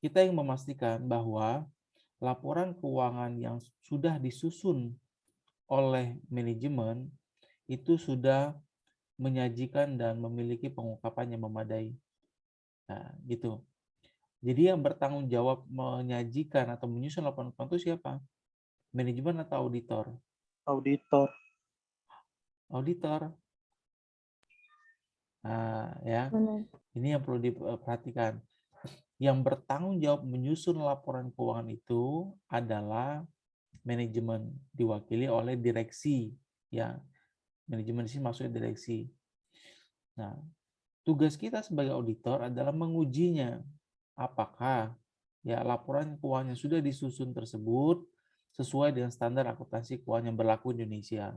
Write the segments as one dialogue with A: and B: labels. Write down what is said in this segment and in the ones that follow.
A: kita yang memastikan bahwa laporan keuangan yang sudah disusun oleh manajemen itu sudah menyajikan dan memiliki pengungkapan yang memadai. Nah, gitu. Jadi yang bertanggung jawab menyajikan atau menyusun laporan keuangan itu siapa? Manajemen atau auditor?
B: Auditor.
A: Auditor. Nah, ya.
C: Benar.
A: Ini yang perlu diperhatikan. Yang bertanggung jawab menyusun laporan keuangan itu adalah manajemen, diwakili oleh direksi. Ya, manajemen di sini maksudnya direksi. Nah, tugas kita sebagai auditor adalah mengujinya. Apakah ya laporan keuangan yang sudah disusun tersebut sesuai dengan standar akuntansi keuangan yang berlaku di Indonesia.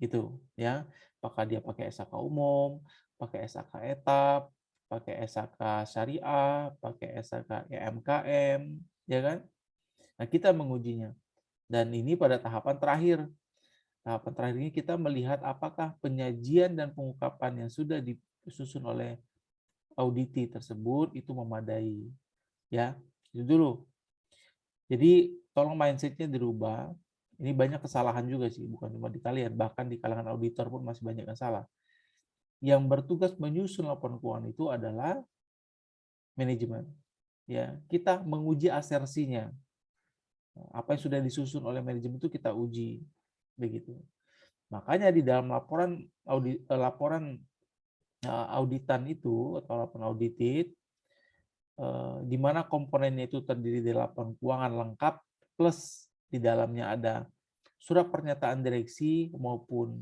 A: Gitu, ya. Apakah dia pakai SAK umum, pakai SAK etap, pakai SAK syariah, pakai SAK EMKM, ya kan? Nah, kita mengujinya. Dan ini pada tahapan terakhir. Tahapan terakhir ini kita melihat apakah penyajian dan pengungkapan yang sudah disusun oleh auditi tersebut itu memadai. Ya, itu dulu. Jadi tolong mindset-nya dirubah. Ini banyak kesalahan juga sih, bukan cuma di kalian, bahkan di kalangan auditor pun masih banyak yang salah. Yang bertugas menyusun laporan keuangan itu adalah manajemen. Ya, kita menguji asersinya. Apa yang sudah disusun oleh manajemen itu kita uji, begitu. Makanya di dalam laporan auditan itu atau laporan audited, di mana komponennya itu terdiri dari laporan keuangan lengkap plus di dalamnya ada surat pernyataan direksi maupun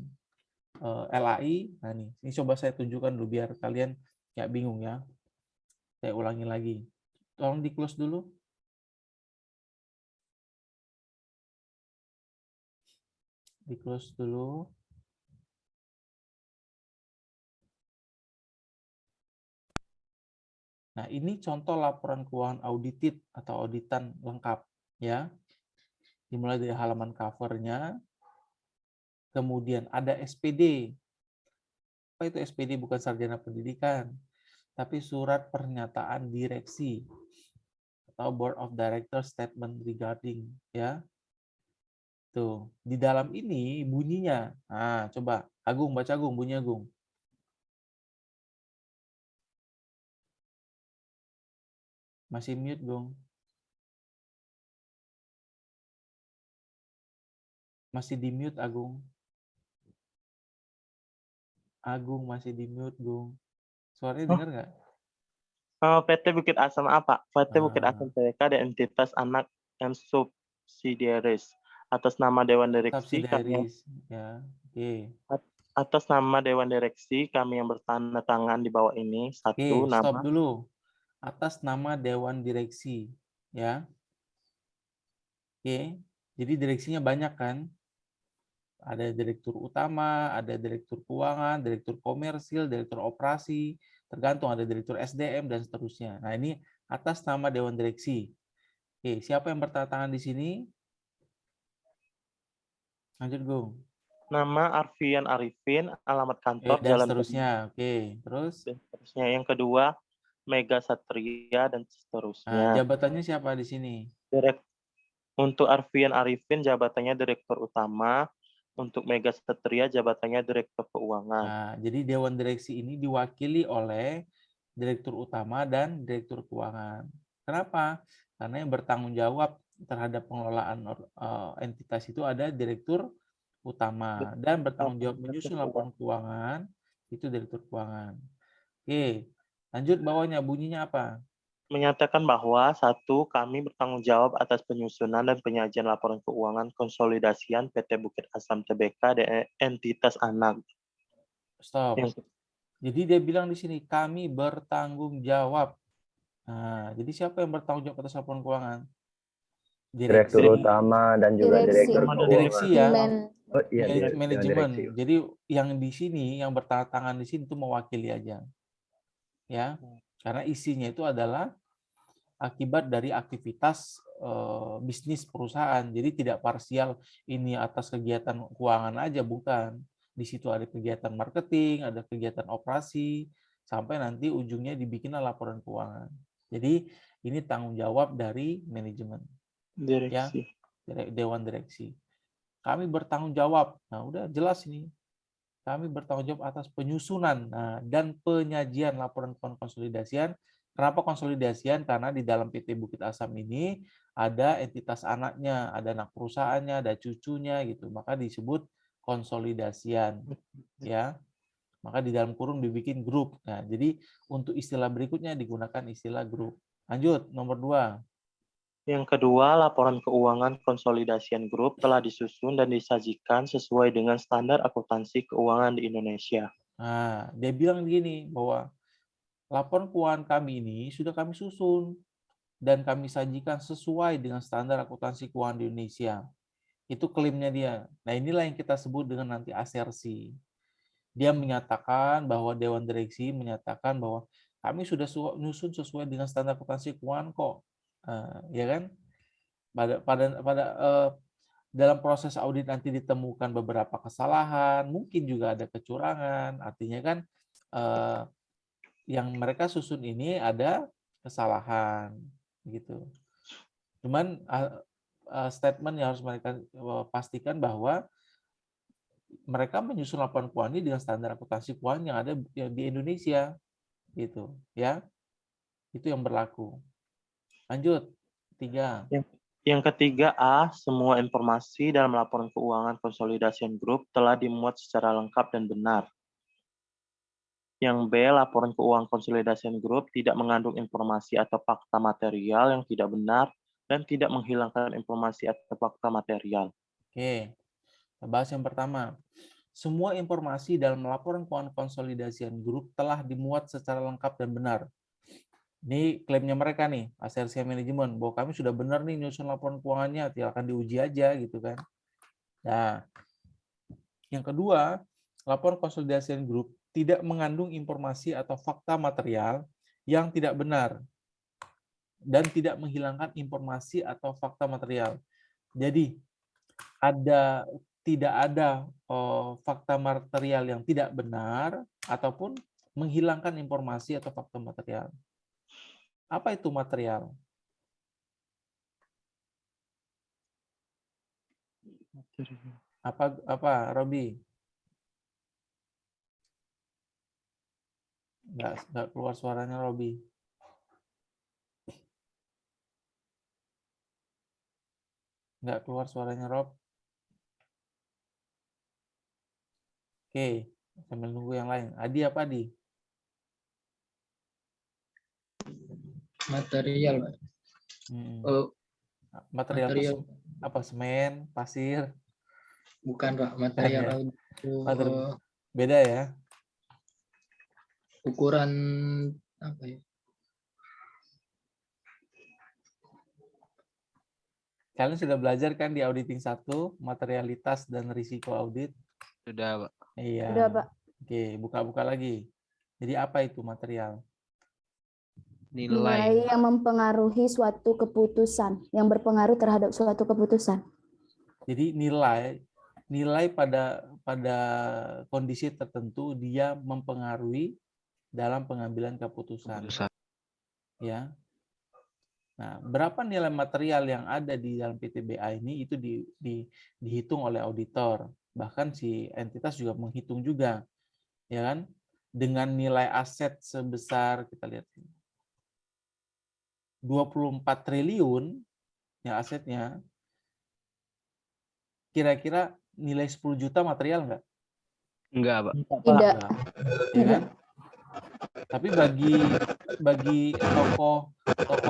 A: LAI. Nah ini coba saya tunjukkan dulu biar kalian nggak bingung ya. Saya ulangi lagi. Tolong di close dulu. Di close dulu. Nah ini contoh laporan keuangan audited atau auditan lengkap ya. Dimulai dari halaman covernya. Kemudian ada SPD. Apa itu SPD? Bukan sarjana pendidikan, tapi surat pernyataan direksi atau Board of Directors Statement regarding, ya. Tuh, di dalam ini bunyinya. Nah, coba Agung baca Agung, bunyi Agung. Masih mute, Gung. Masih di mute, Agung. Agung masih di mute, Gung. Suaranya dengar nggak?
B: PT Bukit Asam apa? PT Bukit
A: Ah,
B: Asam Tbk dan entitas anak and subsidiaries. Atas nama Dewan Direksi kami
A: subsidiaries, ya. Oke.
B: atas nama Dewan Direksi kami yang bertanda tangan di bawah ini
A: Oke,
B: satu
A: stop
B: nama
A: dulu. Atas nama Dewan Direksi, ya. Oke. Jadi direksinya banyak kan? Ada direktur utama, ada direktur keuangan, direktur komersil, direktur operasi, tergantung ada direktur SDM dan seterusnya. Nah, ini atas nama Dewan Direksi. Oke, siapa yang bertanda tangan di sini? Lanjut, Gung.
B: nama Arfian Arifin, alamat kantor
A: Dan
B: Jalan
A: seterusnya. Oke, terus?
B: dan seterusnya. Yang kedua Mega Satria dan
A: Nah,
B: seterusnya.
A: jabatannya siapa di sini?
B: Direk untuk Arfian Arifin jabatannya Direktur Utama, untuk Mega Satria jabatannya Direktur Keuangan.
A: Nah, jadi Dewan Direksi ini diwakili oleh Direktur Utama dan Direktur Keuangan. Kenapa? Karena yang bertanggung jawab terhadap pengelolaan entitas itu ada Direktur Utama dan bertanggung jawab menyusun laporan keuangan itu Direktur Keuangan. Oke, lanjut bawahnya bunyinya apa?
B: Menyatakan bahwa satu, kami bertanggung jawab atas penyusunan dan penyajian laporan keuangan konsolidasian PT Bukit Asam Tbk dan entitas anak.
A: Stop.
B: Yang
A: Jadi dia bilang di sini kami bertanggung jawab. Nah, jadi siapa yang bertanggung jawab atas laporan keuangan?
D: Direktur
A: Direksi.
D: utama dan juga
C: Direksi.
D: direktur
A: Direksi
D: keuangan.
A: ya.
D: Oh iya, Dewan
A: Manajemen.
D: Direksi.
A: Jadi yang di sini yang bertanda tangan di sini itu mewakili aja. Ya. Karena isinya itu adalah akibat dari aktivitas bisnis perusahaan. Jadi tidak parsial ini atas kegiatan keuangan aja, bukan. Di situ ada kegiatan marketing, ada kegiatan operasi, sampai nanti ujungnya dibikinlah laporan keuangan. Jadi ini tanggung jawab dari manajemen, ya,
B: Direksi.
A: dewan direksi. Kami bertanggung jawab. Nah, udah jelas ini. Kami bertanggung jawab atas penyusunan dan penyajian laporan keuangan konsolidasian. Kenapa konsolidasian? Karena di dalam PT Bukit Asam ini ada entitas anaknya, ada anak perusahaannya, ada cucunya gitu. Maka disebut konsolidasian, ya. Maka di dalam kurung dibikin grup. Nah, jadi untuk istilah berikutnya digunakan istilah grup. Lanjut, nomor 2.
B: Yang kedua, laporan keuangan konsolidasian grup telah disusun dan disajikan sesuai dengan standar akuntansi keuangan di Indonesia.
A: Nah, dia bilang begini, bahwa laporan keuangan kami ini sudah kami susun dan kami sajikan sesuai dengan standar akuntansi keuangan di Indonesia. Itu klaimnya dia. Nah, inilah yang kita sebut dengan nanti asersi. Dia menyatakan bahwa Dewan Direksi menyatakan bahwa kami sudah nyusun sesuai dengan standar akuntansi keuangan kok. Ya kan? Dalam proses audit nanti ditemukan beberapa kesalahan, mungkin juga ada kecurangan. Artinya kan yang mereka susun ini ada kesalahan gitu. Cuman statement yang harus mereka pastikan bahwa mereka menyusun laporan keuangan ini dengan standar akuntansi keuangan yang ada di Indonesia gitu, ya. Itu yang berlaku. Lanjut, 3.
B: Yang ketiga A, semua informasi dalam laporan keuangan konsolidasian grup telah dimuat secara lengkap dan benar. Yang B, laporan keuangan konsolidasian grup tidak mengandung informasi atau fakta material yang tidak benar dan tidak menghilangkan informasi atau fakta material.
A: Oke, kita bahas yang pertama. Semua informasi dalam laporan keuangan konsolidasian grup telah dimuat secara lengkap dan benar. Ini klaimnya mereka nih, asersi manajemen, bahwa kami sudah benar nih nyusun laporan keuangannya, silakan diuji aja gitu kan. Nah, yang kedua, laporan konsolidasian grup tidak mengandung informasi atau fakta material yang tidak benar dan tidak menghilangkan informasi atau fakta material. Jadi tidak ada fakta material yang tidak benar ataupun menghilangkan informasi atau fakta material. Apa itu material? Apa, Robi? Nggak keluar suaranya, Robi. Nggak keluar suaranya, Rob. Oke, sambil nunggu yang lain. Adi apa, Adi?
C: Material, Pak.
A: Material itu apa? Semen, pasir?
C: Bukan, Pak. Material
A: beda ya?
C: Ukuran apa ya?
A: Kalian sudah belajar kan di auditing 1, materialitas dan risiko audit?
E: Sudah, Pak.
A: Iya.
F: Sudah, Pak.
A: Oke, buka-buka lagi. Jadi apa itu material?
F: Nilai yang mempengaruhi suatu keputusan, yang berpengaruh terhadap suatu keputusan.
A: Jadi nilai pada kondisi tertentu dia mempengaruhi dalam pengambilan keputusan. Ya. Nah, berapa nilai material yang ada di dalam PTBA ini itu dihitung oleh auditor. Bahkan si entitas juga menghitung juga, ya kan? Dengan nilai aset sebesar, kita lihat 24 triliun yang asetnya, kira-kira nilai 10 juta material nggak?
E: Enggak, Pak.
F: Tidak.
A: Ya kan? Tapi bagi toko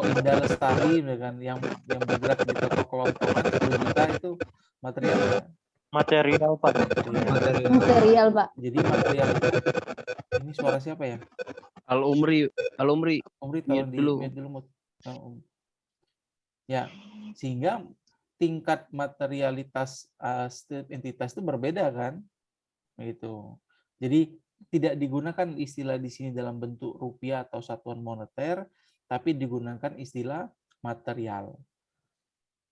A: Indah Lestari yang bergerak di toko kelompokan 10 juta itu material nggak?
B: Material, Pak.
F: Material, Pak.
A: Jadi material ini suara siapa ya?
E: Al-Umri.
A: Umri tolong
E: dulu.
A: di-mute dulu. Ya, sehingga tingkat materialitas setiap entitas itu berbeda kan? Gitu. Jadi tidak digunakan istilah di sini dalam bentuk rupiah atau satuan moneter, tapi digunakan istilah material.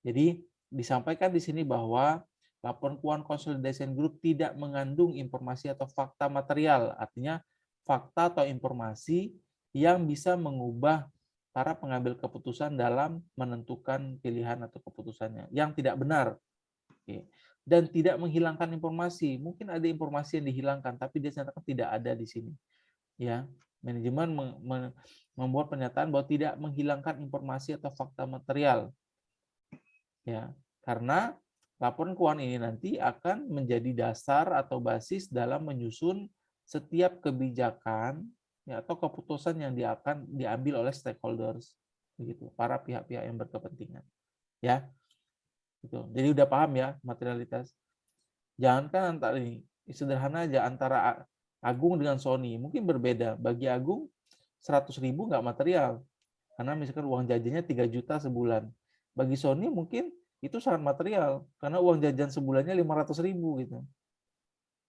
A: Jadi disampaikan di sini bahwa laporan keuangan konsolidasian grup tidak mengandung informasi atau fakta material, artinya fakta atau informasi yang bisa mengubah para pengambil keputusan dalam menentukan pilihan atau keputusannya yang tidak benar. Oke. Dan tidak menghilangkan informasi. Mungkin ada informasi yang dihilangkan, tapi dia nyatakan tidak ada di sini. Ya, manajemen membuat pernyataan bahwa tidak menghilangkan informasi atau fakta material. Ya, karena laporan keuangan ini nanti akan menjadi dasar atau basis dalam menyusun setiap kebijakan ya, atau keputusan yang akan diambil oleh stakeholders, begitu, para pihak-pihak yang berkepentingan. Ya, gitu. Jadi udah paham ya materialitas. Jangankan antara ini sederhana aja, antara Agung dengan Sony mungkin berbeda. Bagi Agung 100.000 nggak material, karena misalkan uang jajannya 3 juta sebulan. Bagi Sony mungkin itu sangat material, karena uang jajan sebulannya 500.000 gitu.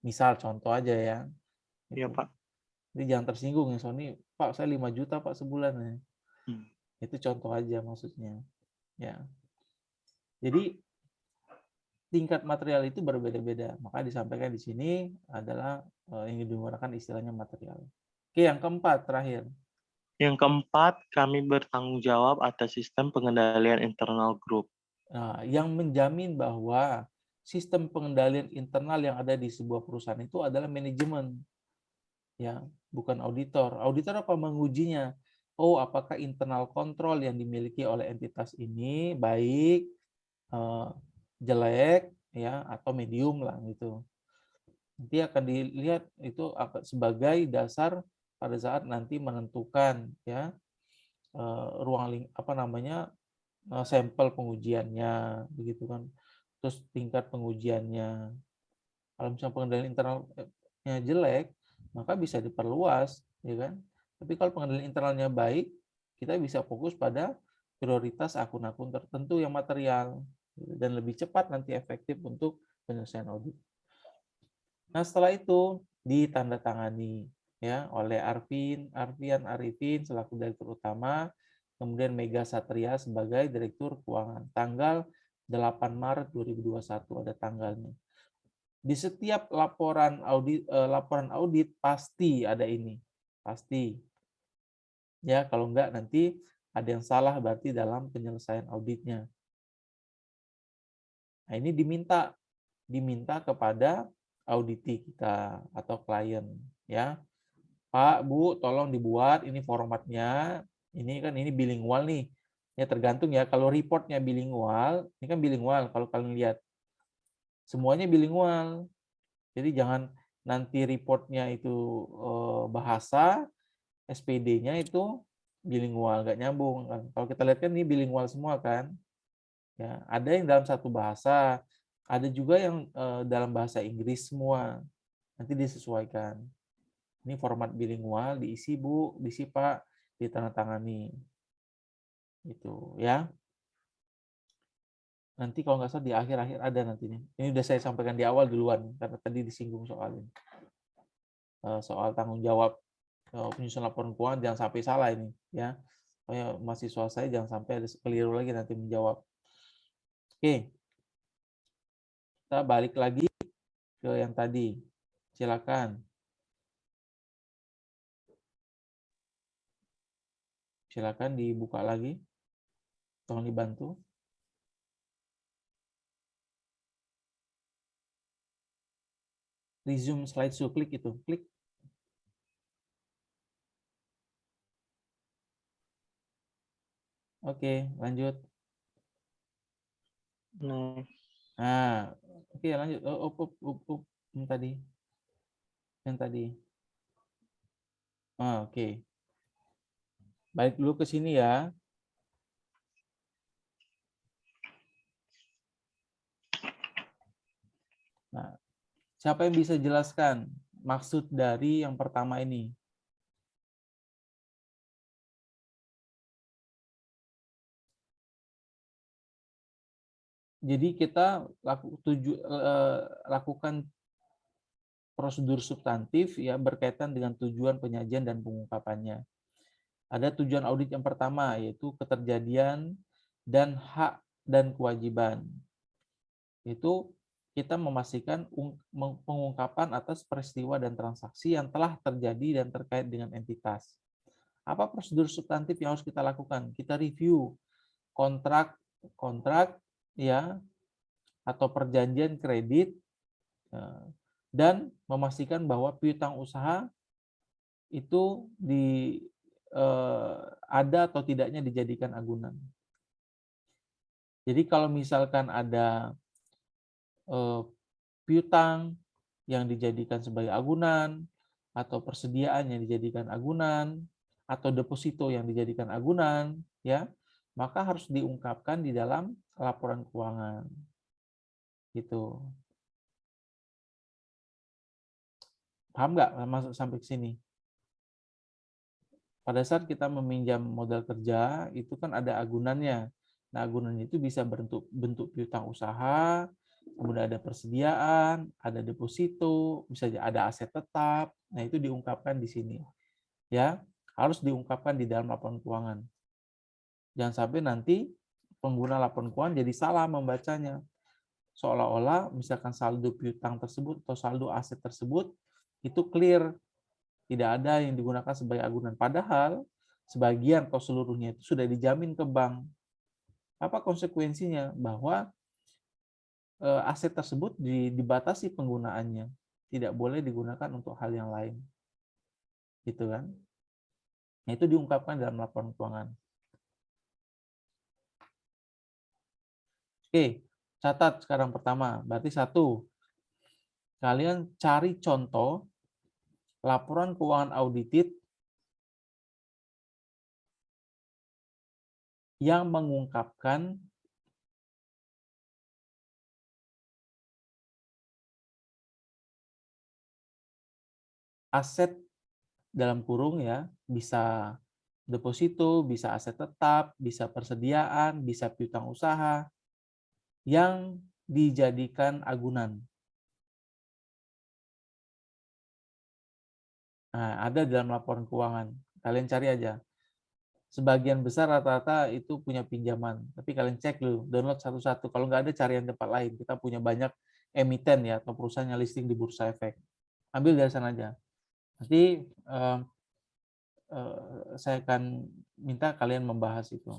A: Misal contoh aja ya.
B: Iya,
A: Gitu.
B: Pak.
A: Jadi jangan tersinggung ya Sony, Pak saya 5 juta Pak sebulan ya. Itu contoh aja maksudnya. Ya. Jadi tingkat material itu berbeda-beda. Maka disampaikan di sini adalah yang digunakan istilahnya material. Oke, yang keempat terakhir.
B: Yang keempat, kami bertanggung jawab atas sistem pengendalian internal grup.
A: Nah, yang menjamin bahwa sistem pengendalian internal yang ada di sebuah perusahaan itu adalah manajemen. Ya, bukan auditor. Auditor apa mengujinya? Oh, apakah internal kontrol yang dimiliki oleh entitas ini baik, jelek, ya, atau medium lah gitu. Nanti akan dilihat itu sebagai dasar pada saat nanti menentukan ya ruang sampel pengujiannya begitu kan, terus tingkat pengujiannya. Kalau misalnya pengendalian internalnya jelek, maka bisa diperluas, ya kan. Tapi kalau pengendalian internalnya baik, kita bisa fokus pada prioritas akun-akun tertentu yang material dan lebih cepat nanti efektif untuk penyelesaian audit. Nah, setelah itu ditandatangani ya oleh Arifin selaku Direktur Utama, kemudian Mega Satria sebagai Direktur Keuangan. Tanggal 8 Maret 2021 ada tanggalnya. Di setiap laporan audit pasti ada ini. Pasti. Ya, kalau enggak nanti ada yang salah berarti dalam penyelesaian auditnya. Nah, ini diminta kepada auditi kita atau klien ya. Pak, Bu, tolong dibuat ini formatnya. Ini bilingual nih. Ya tergantung ya, kalau reportnya bilingual, ini kan bilingual kalau kalian lihat. Semuanya bilingual. Jadi jangan nanti reportnya itu bahasa, SPD-nya itu bilingual, nggak nyambung kan. Kalau kita lihat kan ini bilingual semua kan. Ya, ada yang dalam satu bahasa, ada juga yang dalam bahasa Inggris semua. Nanti disesuaikan. Ini format bilingual, diisi Bu, diisi Pak, ditandatangani. Itu ya. Nanti kalau nggak salah di akhir-akhir ada nantinya. Ini udah saya sampaikan di awal duluan karena tadi disinggung soal ini. Soal tanggung jawab penyusunan laporan keuangan, jangan sampai salah ini ya. Supaya mahasiswa saya jangan sampai ada keliru lagi nanti menjawab. Oke. Kita balik lagi ke yang tadi. Silakan. Silakan dibuka lagi. Tolong dibantu. Resume slideshow, klik itu, klik. Oke, lanjut. Nah, oke lanjut. Yang tadi. Oke. Balik dulu ke sini ya. Nah, siapa yang bisa jelaskan maksud dari yang pertama ini? Jadi kita lakukan prosedur substantif ya berkaitan dengan tujuan penyajian dan pengungkapannya. Ada tujuan audit yang pertama yaitu keterjadian dan hak dan kewajiban. Itu kita memastikan pengungkapan atas peristiwa dan transaksi yang telah terjadi dan terkait dengan entitas. Apa prosedur substantif yang harus kita lakukan? Kita review kontrak ya atau perjanjian kredit dan memastikan bahwa piutang usaha itu ada atau tidaknya dijadikan agunan. Jadi kalau misalkan ada piutang yang dijadikan sebagai agunan, atau persediaan yang dijadikan agunan, atau deposito yang dijadikan agunan, ya, maka harus diungkapkan di dalam laporan keuangan. Gitu. Paham nggak masuk sampai ke sini? Pada saat kita meminjam modal kerja, itu kan ada agunannya. Nah, agunannya itu bisa bentuk piutang usaha, kemudian ada persediaan, ada deposito, bisa ada aset tetap. Nah, itu diungkapkan di sini. Ya, harus diungkapkan di dalam laporan keuangan. Jangan sampai nanti pengguna laporan keuangan jadi salah membacanya. Seolah-olah misalkan saldo piutang tersebut atau saldo aset tersebut itu clear, tidak ada yang digunakan sebagai agunan. Padahal sebagian atau seluruhnya itu sudah dijamin ke bank. Apa konsekuensinya? Bahwa aset tersebut dibatasi penggunaannya, tidak boleh digunakan untuk hal yang lain, gitu kan? Nah, itu diungkapkan dalam laporan keuangan. Oke, catat sekarang pertama. Berarti 1, kalian cari contoh laporan keuangan audited yang mengungkapkan aset dalam kurung ya, bisa deposito, bisa aset tetap, bisa persediaan, bisa piutang usaha yang dijadikan agunan. Nah, ada dalam laporan keuangan. Kalian cari aja. Sebagian besar rata-rata itu punya pinjaman. Tapi kalian cek dulu, download satu-satu. Kalau nggak ada, cari yang tempat lain. Kita punya banyak emiten ya, atau perusahaan yang listing di Bursa Efek. Ambil dari sana aja. Nanti saya akan minta kalian membahas itu.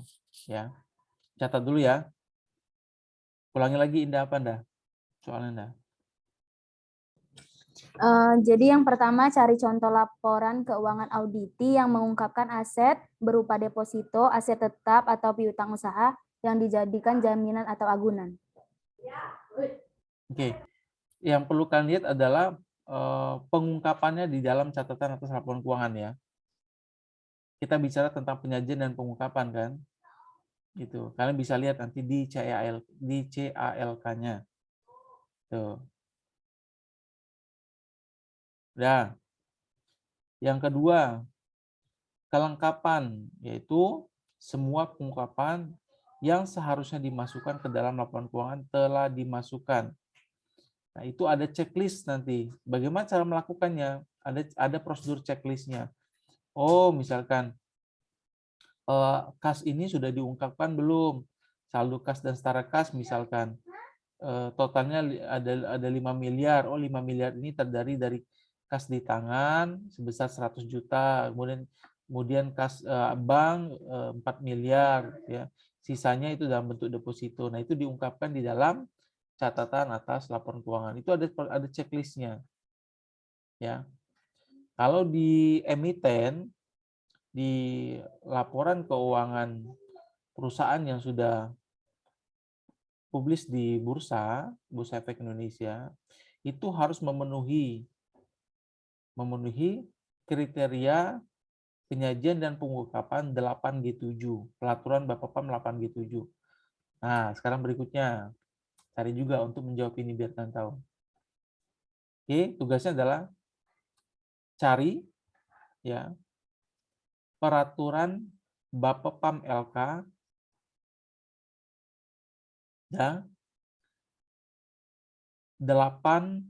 A: Ya, catat dulu ya. Ulangi lagi, Indah apa Indah? Soalnya Indah.
F: Jadi yang pertama cari contoh laporan keuangan auditi yang mengungkapkan aset berupa deposito, aset tetap atau piutang usaha yang dijadikan jaminan atau agunan.
A: Oke. Yang perlu kalian lihat adalah pengungkapannya di dalam catatan atas laporan keuangan ya. Kita bicara tentang penyajian dan pengungkapan kan. Gitu. Kalian bisa lihat nanti di CALK-nya. Tuh. Nah, yang kedua, kelengkapan, yaitu semua pengungkapan yang seharusnya dimasukkan ke dalam laporan keuangan telah dimasukkan. Nah, itu ada checklist nanti. Bagaimana cara melakukannya? Ada prosedur checklistnya. Oh, misalkan kas ini sudah diungkapkan belum? Saldo kas dan setara kas misalkan totalnya ada 5 miliar. Oh, 5 miliar ini terdiri dari kas di tangan sebesar 100 juta. Kemudian kas bank 4 miliar ya. Sisanya itu dalam bentuk deposito. Nah, itu diungkapkan di dalam catatan atas laporan keuangan. Itu ada checklistnya. Ya. Kalau di emiten, di laporan keuangan perusahaan yang sudah publis di Bursa Efek Indonesia, itu harus memenuhi kriteria penyajian dan pengungkapan 8G7, Peraturan Bapepam 8G7. Nah, sekarang berikutnya, cari juga untuk menjawab ini biar kalian tahu. Oke, tugasnya adalah cari ya peraturan Bapepam LK ya 8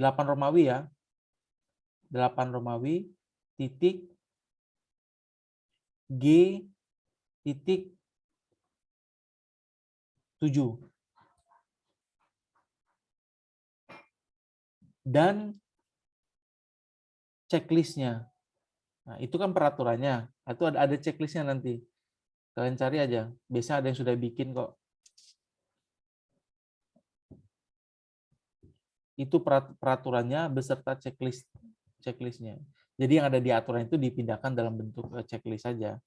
A: Romawi ya. 8 Romawi titik G titik 7. Dan checklistnya. Nah, itu kan peraturannya. Atau ada checklistnya nanti. Kalian cari aja. Biasanya ada yang sudah bikin kok. Itu peraturannya beserta checklistnya. Jadi yang ada di aturan itu dipindahkan dalam bentuk checklist saja.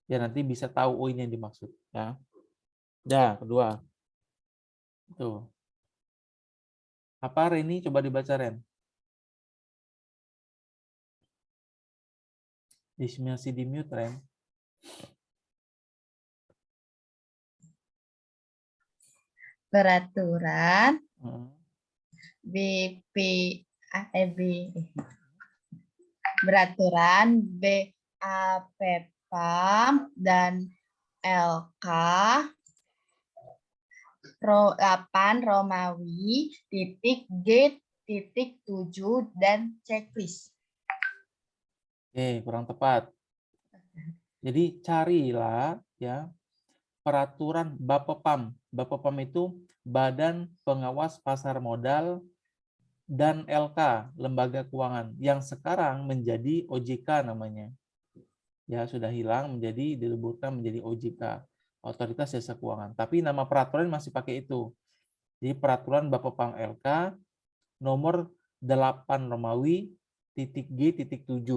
A: Ya nanti bisa tahu oh ini yang dimaksud. Ya. Dah, kedua. Tuh. Apa Reni? Coba dibaca Ren. Masih di mute Ren.
G: Peraturan
A: Hmm.
G: Beraturan BAPPAM dan LK 8 Romawi .G.7 dan checklist.
A: Kurang tepat. Jadi carilah ya peraturan BAPPAM. BAPPAM itu Badan Pengawas Pasar Modal dan LK, Lembaga Keuangan, yang sekarang menjadi OJK namanya. Ya, sudah hilang menjadi dileburkan menjadi OJK, Otoritas Jasa Keuangan. Tapi nama peraturan masih pakai itu. Jadi peraturan BAPPAM LK nomor 8 Romawi .G.7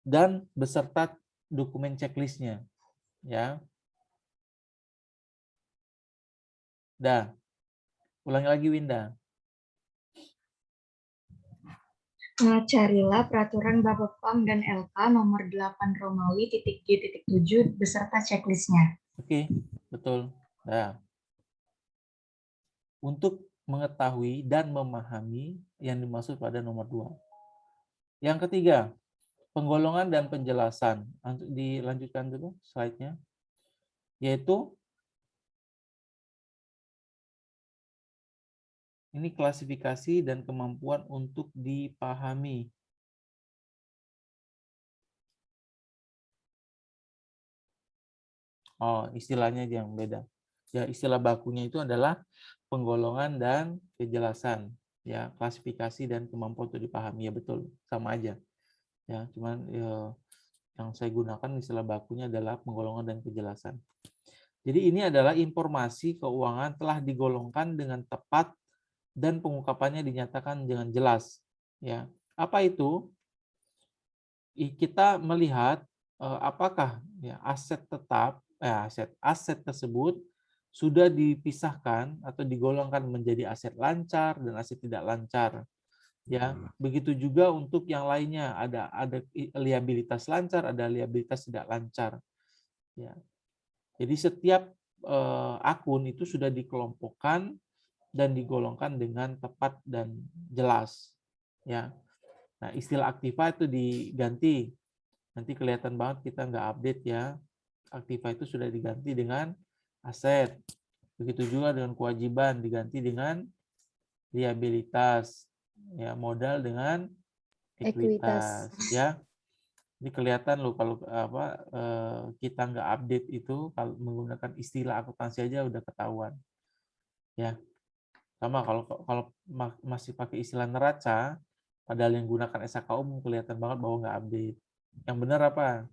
A: dan beserta dokumen checklistnya. Ya. Dah. Ulangi lagi Winda.
H: Carilah peraturan BAPPAM dan LK nomor 8 Romawi .G.7 beserta checklistnya.
A: Oke, betul. Nah, untuk mengetahui dan memahami yang dimaksud pada nomor 2. Yang ketiga, penggolongan dan penjelasan. Dilanjutkan dulu slide-nya. Yaitu ini klasifikasi dan kemampuan untuk dipahami. Oh, istilahnya aja yang beda. Ya, istilah bakunya itu adalah penggolongan dan kejelasan. Ya, klasifikasi dan kemampuan untuk dipahami. Ya betul, sama aja. Ya, cuman yang saya gunakan istilah bakunya adalah penggolongan dan kejelasan. Jadi ini adalah informasi keuangan telah digolongkan dengan tepat dan pengungkapannya dinyatakan dengan jelas. Ya, apa itu? Kita melihat apakah ya, aset tetap, aset tersebut sudah dipisahkan atau digolongkan menjadi aset lancar dan aset tidak lancar. Ya, begitu juga untuk yang lainnya, ada liabilitas lancar, ada liabilitas tidak lancar. Ya. Jadi setiap akun itu sudah dikelompokkan dan digolongkan dengan tepat dan jelas. Ya. Nah, istilah aktiva itu diganti. Nanti kelihatan banget kita nggak update ya. Aktiva itu sudah diganti dengan aset. Begitu juga dengan kewajiban diganti dengan liabilitas. Ya, modal dengan ekuitas. Ya. Ini kelihatan loh kalau kita nggak update itu kalau menggunakan istilah akuntansi aja udah ketahuan. Ya. Sama kalau masih pakai istilah neraca, padahal yang gunakan SHK umum kelihatan banget bahwa nggak update. Yang benar apa?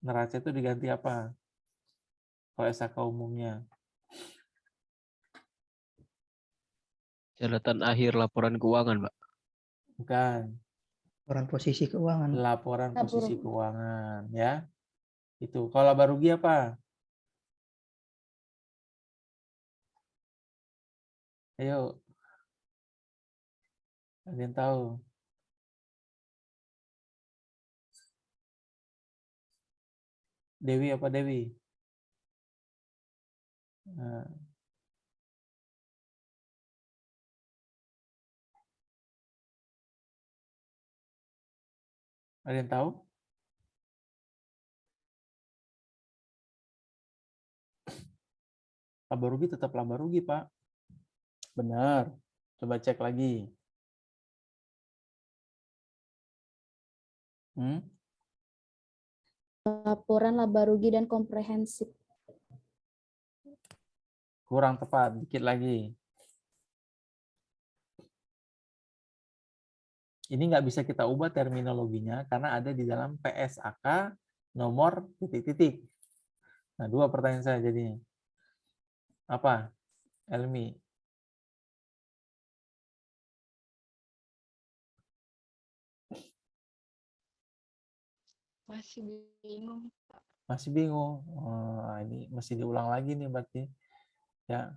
A: Neraca itu diganti apa? Kalau SHK umumnya.
E: Catatan akhir laporan keuangan, Pak.
A: Bukan.
C: Laporan posisi keuangan.
A: Laporan posisi keuangan, ya. Itu. Kalau laba rugi apa? Ayo. Ada yang tahu? Dewi apa Dewi? Nah. Ada yang tahu? Laba rugi tetap laba rugi, Pak. Benar. Coba cek lagi.
F: Laporan laba rugi dan komprehensif.
A: Kurang tepat, dikit lagi. Ini nggak bisa kita ubah terminologinya karena ada di dalam PSAK nomor titik-titik. Nah, 2 pertanyaan saya jadinya. Apa, Elmi?
H: Masih bingung.
A: Masih bingung. Oh, ini mesti diulang lagi nih berarti. Ya,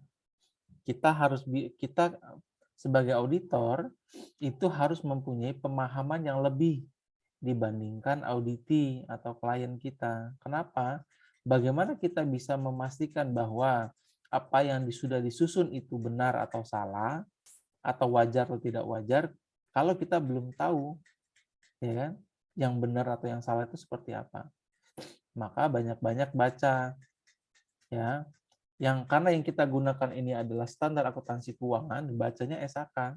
A: kita sebagai auditor itu harus mempunyai pemahaman yang lebih dibandingkan auditi atau klien kita. Kenapa? Bagaimana kita bisa memastikan bahwa apa yang sudah disusun itu benar atau salah, atau wajar atau tidak wajar, kalau kita belum tahu, ya kan, yang benar atau yang salah itu seperti apa. Maka banyak-banyak baca, ya. Karena yang kita gunakan ini adalah standar akuntansi keuangan, bacanya SAK.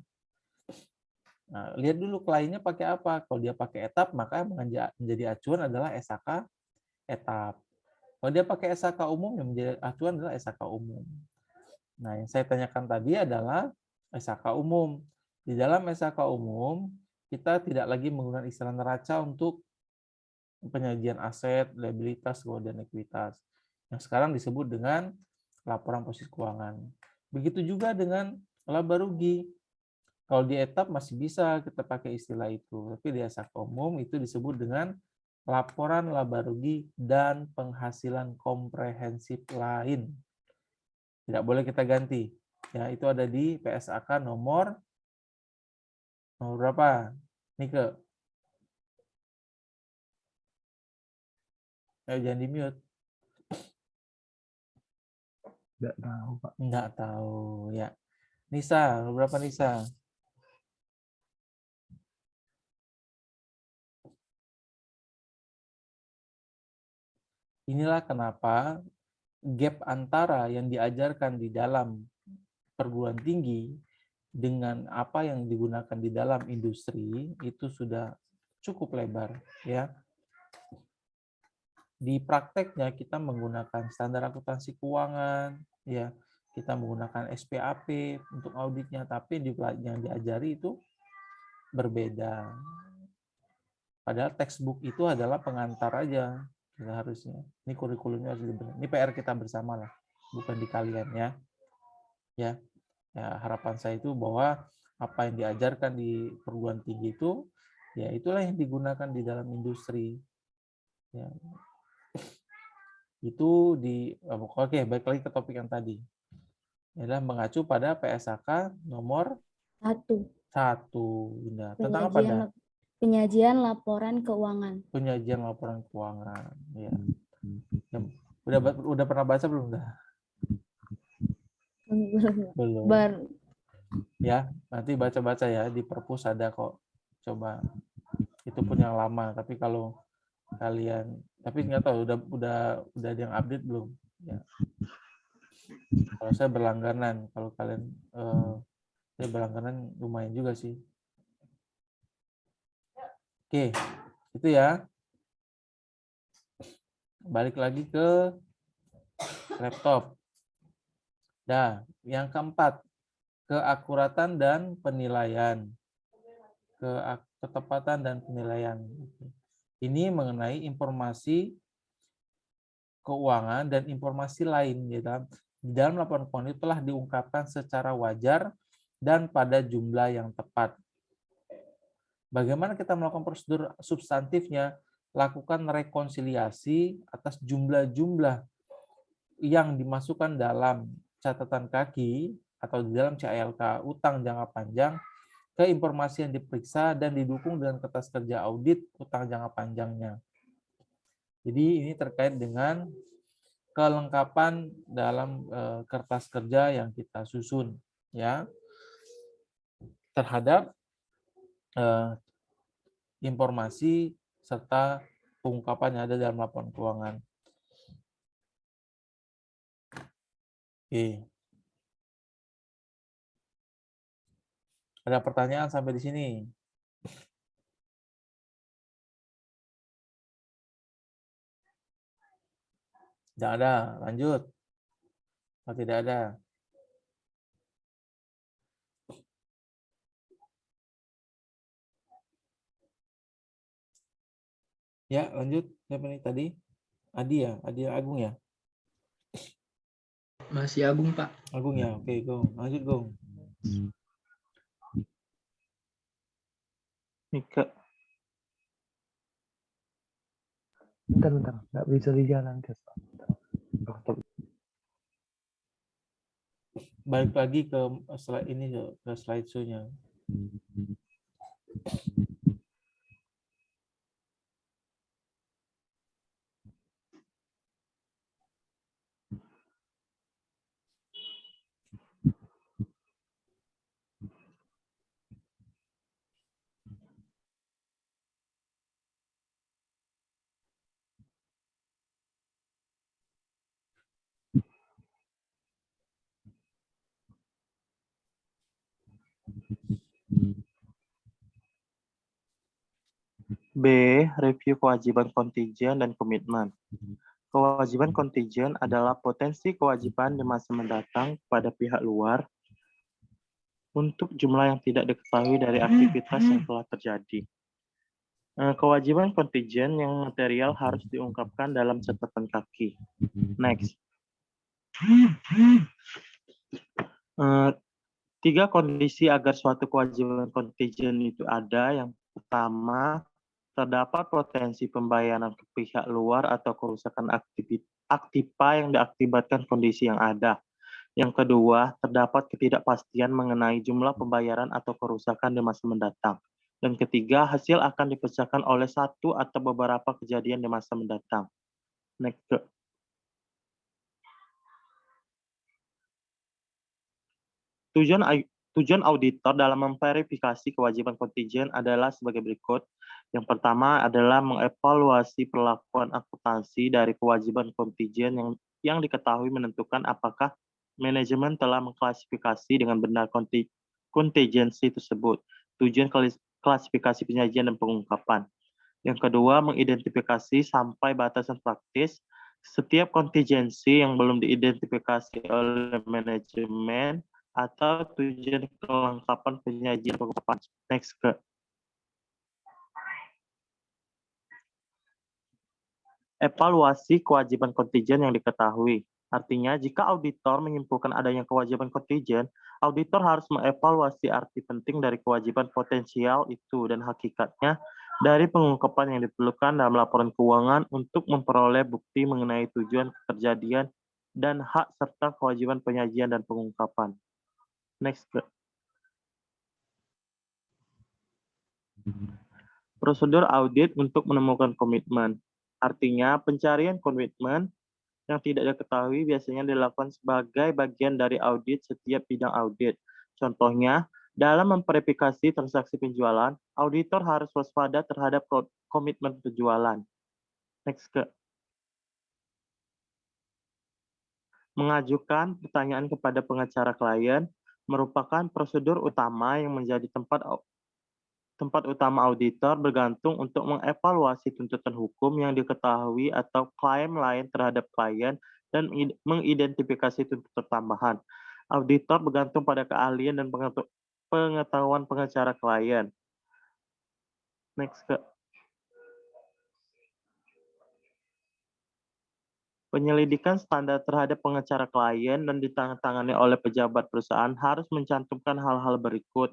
A: Nah, lihat dulu kliennya pakai apa. Kalau dia pakai etap, maka menjadi acuan adalah SAK etap. Kalau dia pakai SAK umum, yang menjadi acuan adalah SAK umum. Nah, yang saya tanyakan tadi adalah SAK umum. Di dalam SAK umum, kita tidak lagi menggunakan istilah neraca untuk penyajian aset, liabilitas, kemudian ekuitas. Yang sekarang disebut dengan laporan posisi keuangan. Begitu juga dengan laba rugi. Kalau di etap masih bisa kita pakai istilah itu, tapi di SAK umum itu disebut dengan laporan laba rugi dan penghasilan komprehensif lain. Tidak boleh kita ganti. Ya, itu ada di PSAK nomor berapa? Nike. Jangan di-mute.
D: Nggak tahu, Pak.
A: Nggak tahu, ya. Nisa, berapa Nisa? Inilah kenapa gap antara yang diajarkan di dalam perguruan tinggi dengan apa yang digunakan di dalam industri itu sudah cukup lebar, ya. Di prakteknya kita menggunakan standar akuntansi keuangan, ya. Kita menggunakan SPAP untuk auditnya, tapi yang diajari itu berbeda. Padahal textbook itu adalah pengantar aja, harusnya. Ini kurikulumnya harus dibenahi. Ini PR kita bersama lah, bukan di kalian, ya. Ya, harapan saya itu bahwa apa yang diajarkan di perguruan tinggi itu, ya itulah yang digunakan di dalam industri. Ya. Itu oke, balik lagi ke topik yang tadi. Adalah mengacu pada PSAK nomor
F: 1.
A: Indah. Tentang apa, Dah?
F: Penyajian laporan keuangan.
A: Penyajian laporan keuangan, ya. Udah pernah baca belum, Dah? Belum. Ya, nanti baca-baca ya, di perpus ada kok. Coba. Itu pun yang lama, tapi kalau kalian, tapi nggak tahu udah ada yang update belum, ya. Kalau saya berlangganan, kalau kalian saya berlangganan lumayan juga sih. Oke, itu ya. Balik lagi ke laptop. Nah, yang keempat, keakuratan dan penilaian. Ketepatan dan penilaian. Ini mengenai informasi keuangan dan informasi lain. Di dalam laporan keuangan itu telah diungkapkan secara wajar dan pada jumlah yang tepat. Bagaimana kita melakukan prosedur substantifnya? Lakukan rekonsiliasi atas jumlah-jumlah yang dimasukkan dalam catatan kaki atau di dalam CALK utang jangka panjang ke informasi yang diperiksa dan didukung dengan kertas kerja audit utang jangka panjangnya. Jadi ini terkait dengan kelengkapan dalam kertas kerja yang kita susun, ya, terhadap informasi serta pengungkapan yang ada dalam laporan keuangan. Oke. Ada pertanyaan sampai di sini? Tidak ada, lanjut. Oh, tidak ada. Ya, lanjut. Siapa nih tadi? Adi ya? Adi Agung ya?
C: Masih Agung, Pak.
A: Agung ya? Oke, Gong. Lanjut, Gong.
B: Mika.
D: Bentar. Nggak bisa dijalankan. Pak.
A: Balik lagi ke slide ini, ke slideshow-nya.
B: B. Review kewajiban kontingent dan komitmen. Kewajiban kontingent adalah potensi kewajiban di masa mendatang pada pihak luar untuk jumlah yang tidak diketahui dari aktivitas yang telah terjadi. Kewajiban kontingent yang material harus diungkapkan dalam catatan kaki. Next. 3 kondisi agar suatu kewajiban kontingent itu ada. Yang pertama, terdapat potensi pembayaran ke pihak luar atau kerusakan aktiva yang diakibatkan kondisi yang ada. Yang kedua, terdapat ketidakpastian mengenai jumlah pembayaran atau kerusakan di masa mendatang. Dan ketiga, hasil akan dipecahkan oleh satu atau beberapa kejadian di masa mendatang. Next. Tujuan auditor dalam memverifikasi kewajiban kontingent adalah sebagai berikut. Yang pertama adalah mengevaluasi perlakuan akuntansi dari kewajiban kontingent yang diketahui menentukan apakah manajemen telah mengklasifikasi dengan benar kontingensi tersebut. Tujuan klasifikasi penyajian dan pengungkapan. Yang kedua, mengidentifikasi sampai batasan praktis setiap kontingensi yang belum diidentifikasi oleh manajemen atau tujuan kelengkapan penyajian pengungkapan. Next ke evaluasi kewajiban kontingent yang diketahui. Artinya, jika auditor menyimpulkan adanya kewajiban kontingent, auditor harus mengevaluasi arti penting dari kewajiban potensial itu dan hakikatnya dari pengungkapan yang diperlukan dalam laporan keuangan untuk memperoleh bukti mengenai tujuan kejadian dan hak serta kewajiban penyajian dan pengungkapan. Next. Prosedur audit untuk menemukan komitmen. Artinya, pencarian komitmen yang tidak diketahui biasanya dilakukan sebagai bagian dari audit setiap bidang audit. Contohnya, dalam memverifikasi transaksi penjualan, auditor harus waspada terhadap komitmen penjualan. Next. Mengajukan pertanyaan kepada pengacara klien merupakan prosedur utama yang menjadi tempat utama auditor bergantung untuk mengevaluasi tuntutan hukum yang diketahui atau klaim lain terhadap klien dan mengidentifikasi tuntutan tambahan. Auditor bergantung pada keahlian dan pengetahuan pengacara klien. Next. Penyelidikan standar terhadap pengacara klien dan ditandatangani oleh pejabat perusahaan harus mencantumkan hal-hal berikut.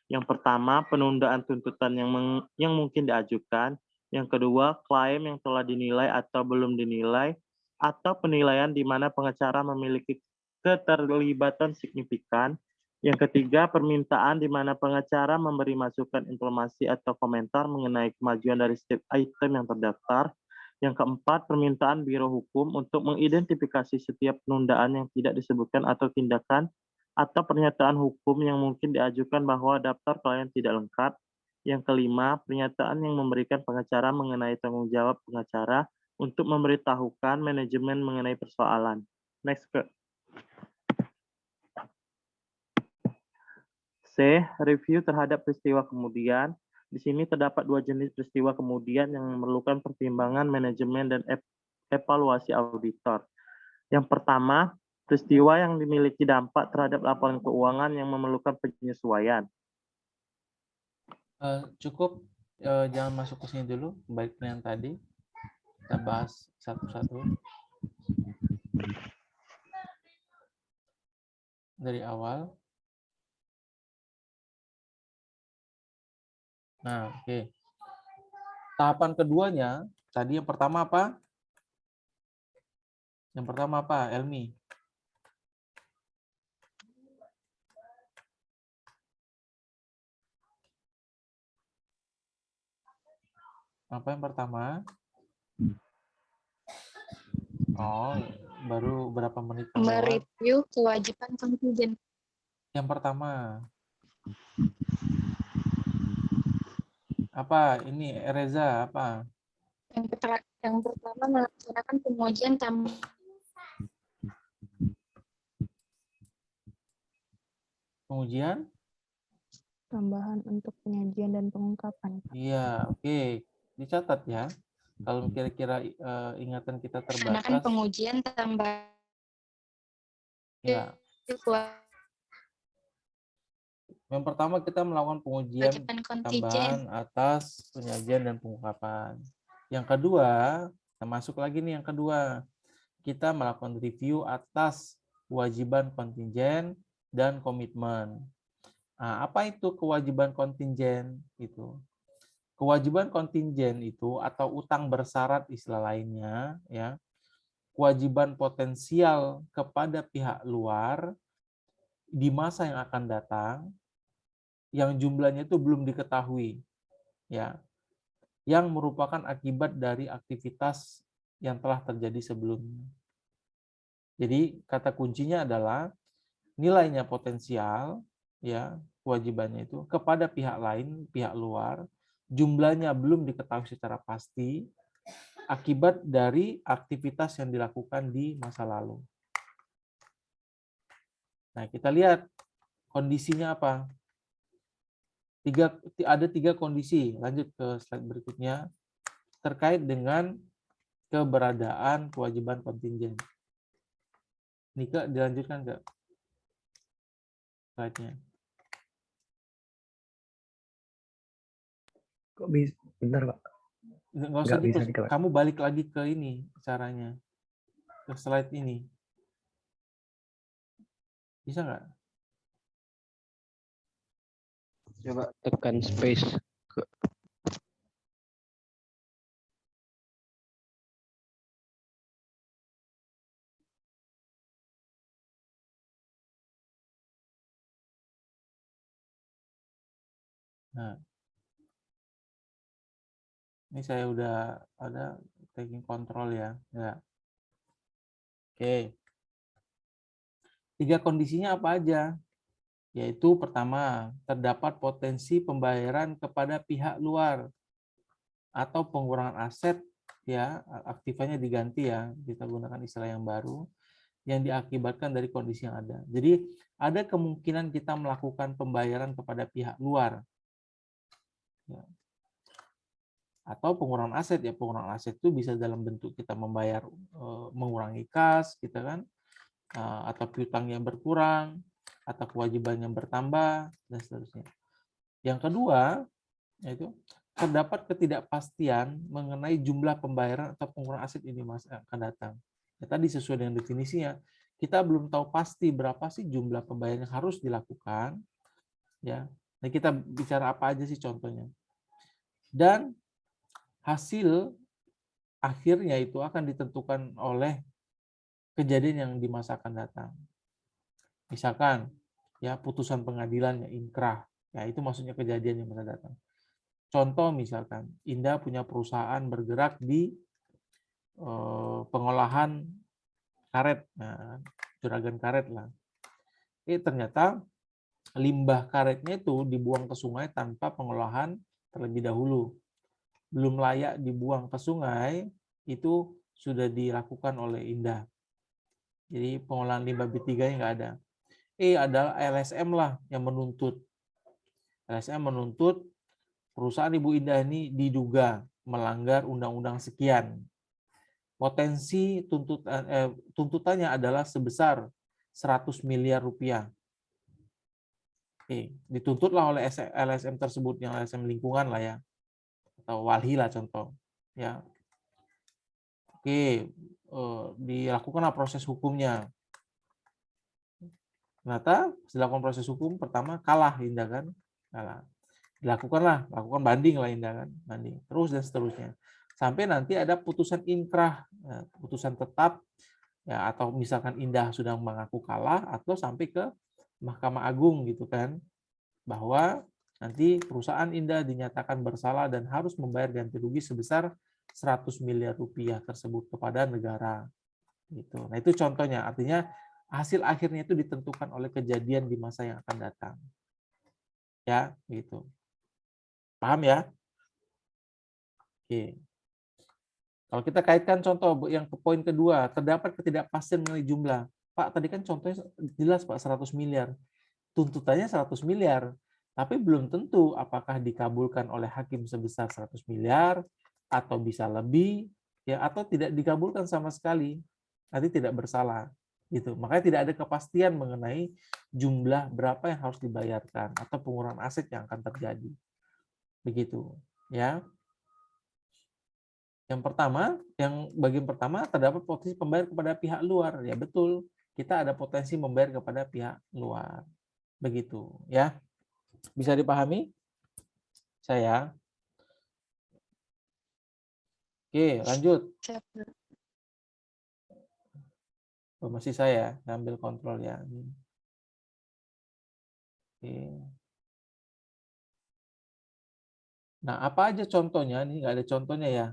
B: Yang pertama, penundaan tuntutan yang mungkin diajukan. Yang kedua, klaim yang telah dinilai atau belum dinilai, atau penilaian di mana pengacara memiliki keterlibatan signifikan. Yang ketiga, permintaan di mana pengacara memberi masukan informasi atau komentar mengenai kemajuan dari setiap item yang terdaftar. Yang keempat, permintaan Biro Hukum untuk mengidentifikasi setiap penundaan yang tidak disebutkan atau tindakan atau pernyataan hukum yang mungkin diajukan bahwa daftar klien tidak lengkap. Yang kelima, pernyataan yang memberikan pengacara mengenai tanggung jawab pengacara untuk memberitahukan manajemen mengenai persoalan. Next. C. Review terhadap peristiwa kemudian. Di sini terdapat 2 jenis peristiwa kemudian yang memerlukan pertimbangan manajemen dan evaluasi auditor. Yang pertama, peristiwa yang dimiliki dampak terhadap laporan keuangan yang memerlukan penyesuaian.
A: Cukup Jangan masuk ke sini dulu, baik yang tadi. Kita bahas satu-satu dari awal. Nah, oke. Tahapan keduanya, tadi yang pertama apa? Yang pertama apa, Elmi? Apa yang pertama? Oh, baru berapa menit yang lewat.
H: Mereview kewajiban kontingent.
A: Yang pertama. Apa ini, Reza, apa?
H: Yang pertama melaksanakan pengujian
A: Pengujian?
F: Tambahan untuk penyajian dan pengungkapan.
A: Iya, oke. Dicatat ya. Kalau kira-kira ingatan kita
H: melaksanakan
A: terbatas.
H: pengujian tambahan
A: Ya. Yang pertama kita melakukan pengujian
H: kewajiban kontingent.
A: tambahan atas penyajian dan pengungkapan. Yang kedua, kita masuk lagi nih yang kedua. Kita melakukan review atas kewajiban kontingen dan komitmen. Nah, apa itu kewajiban kontingen? Itu kewajiban kontingen itu atau utang bersyarat istilah lainnya, ya, kewajiban potensial kepada pihak luar di masa yang akan datang yang jumlahnya itu belum diketahui, ya, yang merupakan akibat dari aktivitas yang telah terjadi sebelumnya. Jadi kata kuncinya adalah nilainya potensial, ya, kewajibannya itu kepada pihak lain, pihak luar, jumlahnya belum diketahui secara pasti akibat dari aktivitas yang dilakukan di masa lalu. Nah, kita lihat kondisinya apa. Ada tiga kondisi. Lanjut ke slide berikutnya terkait dengan keberadaan kewajiban kontingen. Nika, dilanjutkan nggak slide-nya?
D: Kok bisa? Bentar, Pak.
A: Nggak usah
D: Nggak bisa
A: di-close.
D: dikeluar.
A: Kamu balik lagi ke ini caranya. Ke slide ini. Bisa nggak?
E: Coba tekan space.
A: Nah, ini saya udah ada taking control ya. Ya. Oke. Tiga kondisinya apa aja? Yaitu pertama, terdapat potensi pembayaran kepada pihak luar atau pengurangan aset, ya, aktifanya diganti ya, kita gunakan istilah yang baru yang diakibatkan dari kondisi yang ada. Jadi ada kemungkinan kita melakukan pembayaran kepada pihak luar. Ya. Atau pengurangan aset, ya, pengurangan aset itu bisa dalam bentuk kita membayar mengurangi kas, kita kan, atau piutang yang berkurang, atau kewajiban yang bertambah, dan seterusnya. Yang kedua, yaitu terdapat ketidakpastian mengenai jumlah pembayaran atau pengurangan aset ini masa akan datang. Ya, tadi sesuai dengan definisinya, kita belum tahu pasti berapa sih jumlah pembayaran yang harus dilakukan, ya. Nah, kita bicara apa aja sih contohnya. Dan hasil akhirnya itu akan ditentukan oleh kejadian yang di masa akan datang. Misalkan, ya, putusan pengadilan, ya, inkrah, ya, itu maksudnya kejadian yang masa datang. Contoh misalkan, Indah punya perusahaan bergerak di pengolahan karet, nah, juragan karet lah. Ternyata limbah karetnya itu dibuang ke sungai tanpa pengolahan terlebih dahulu. Belum layak dibuang ke sungai, itu sudah dilakukan oleh Indah. Jadi pengolahan limbah B3-nya nggak ada. Adalah LSM lah yang menuntut. LSM menuntut perusahaan Ibu Indah ini diduga melanggar undang-undang sekian. Potensi tuntutannya adalah sebesar 100 miliar rupiah. Dituntutlah oleh LSM tersebut, yang LSM lingkungan lah ya. atau walhi lah contoh, ya. Oke, dilakukanlah proses hukumnya. Ternyata dilakukan proses hukum pertama kalah Indah kan, kalah. Lakukan banding lah Indah kan, banding. Terus dan seterusnya. Sampai nanti ada putusan inkrah, putusan tetap, ya, atau misalkan Indah sudah mengaku kalah atau sampai ke Mahkamah Agung gitu kan, bahwa nanti perusahaan Indah dinyatakan bersalah dan harus membayar ganti rugi sebesar 100 miliar rupiah tersebut kepada negara. Gitu. Nah itu contohnya, artinya hasil akhirnya itu ditentukan oleh kejadian di masa yang akan datang. Ya, gitu. Paham ya? Oke. Kalau kita kaitkan contoh yang ke poin kedua, terdapat ketidakpastian mengenai jumlah. Pak, tadi kan contohnya jelas Pak 100 miliar. Tuntutannya 100 miliar, tapi belum tentu apakah dikabulkan oleh hakim sebesar 100 miliar atau bisa lebih, ya, atau tidak dikabulkan sama sekali. Nanti tidak bersalah. Gitu. Makanya tidak ada kepastian mengenai jumlah berapa yang harus dibayarkan atau pengurangan aset yang akan terjadi. Begitu, ya. Yang pertama, yang bagian pertama terdapat potensi pembayar kepada pihak luar. Ya betul, kita ada potensi membayar kepada pihak luar. Begitu, ya. Bisa dipahami? Saya. Oke, lanjut. Oh, masih saya ambil kontrol ya. Oke. Nah, apa aja contohnya? Ini nggak ada contohnya ya.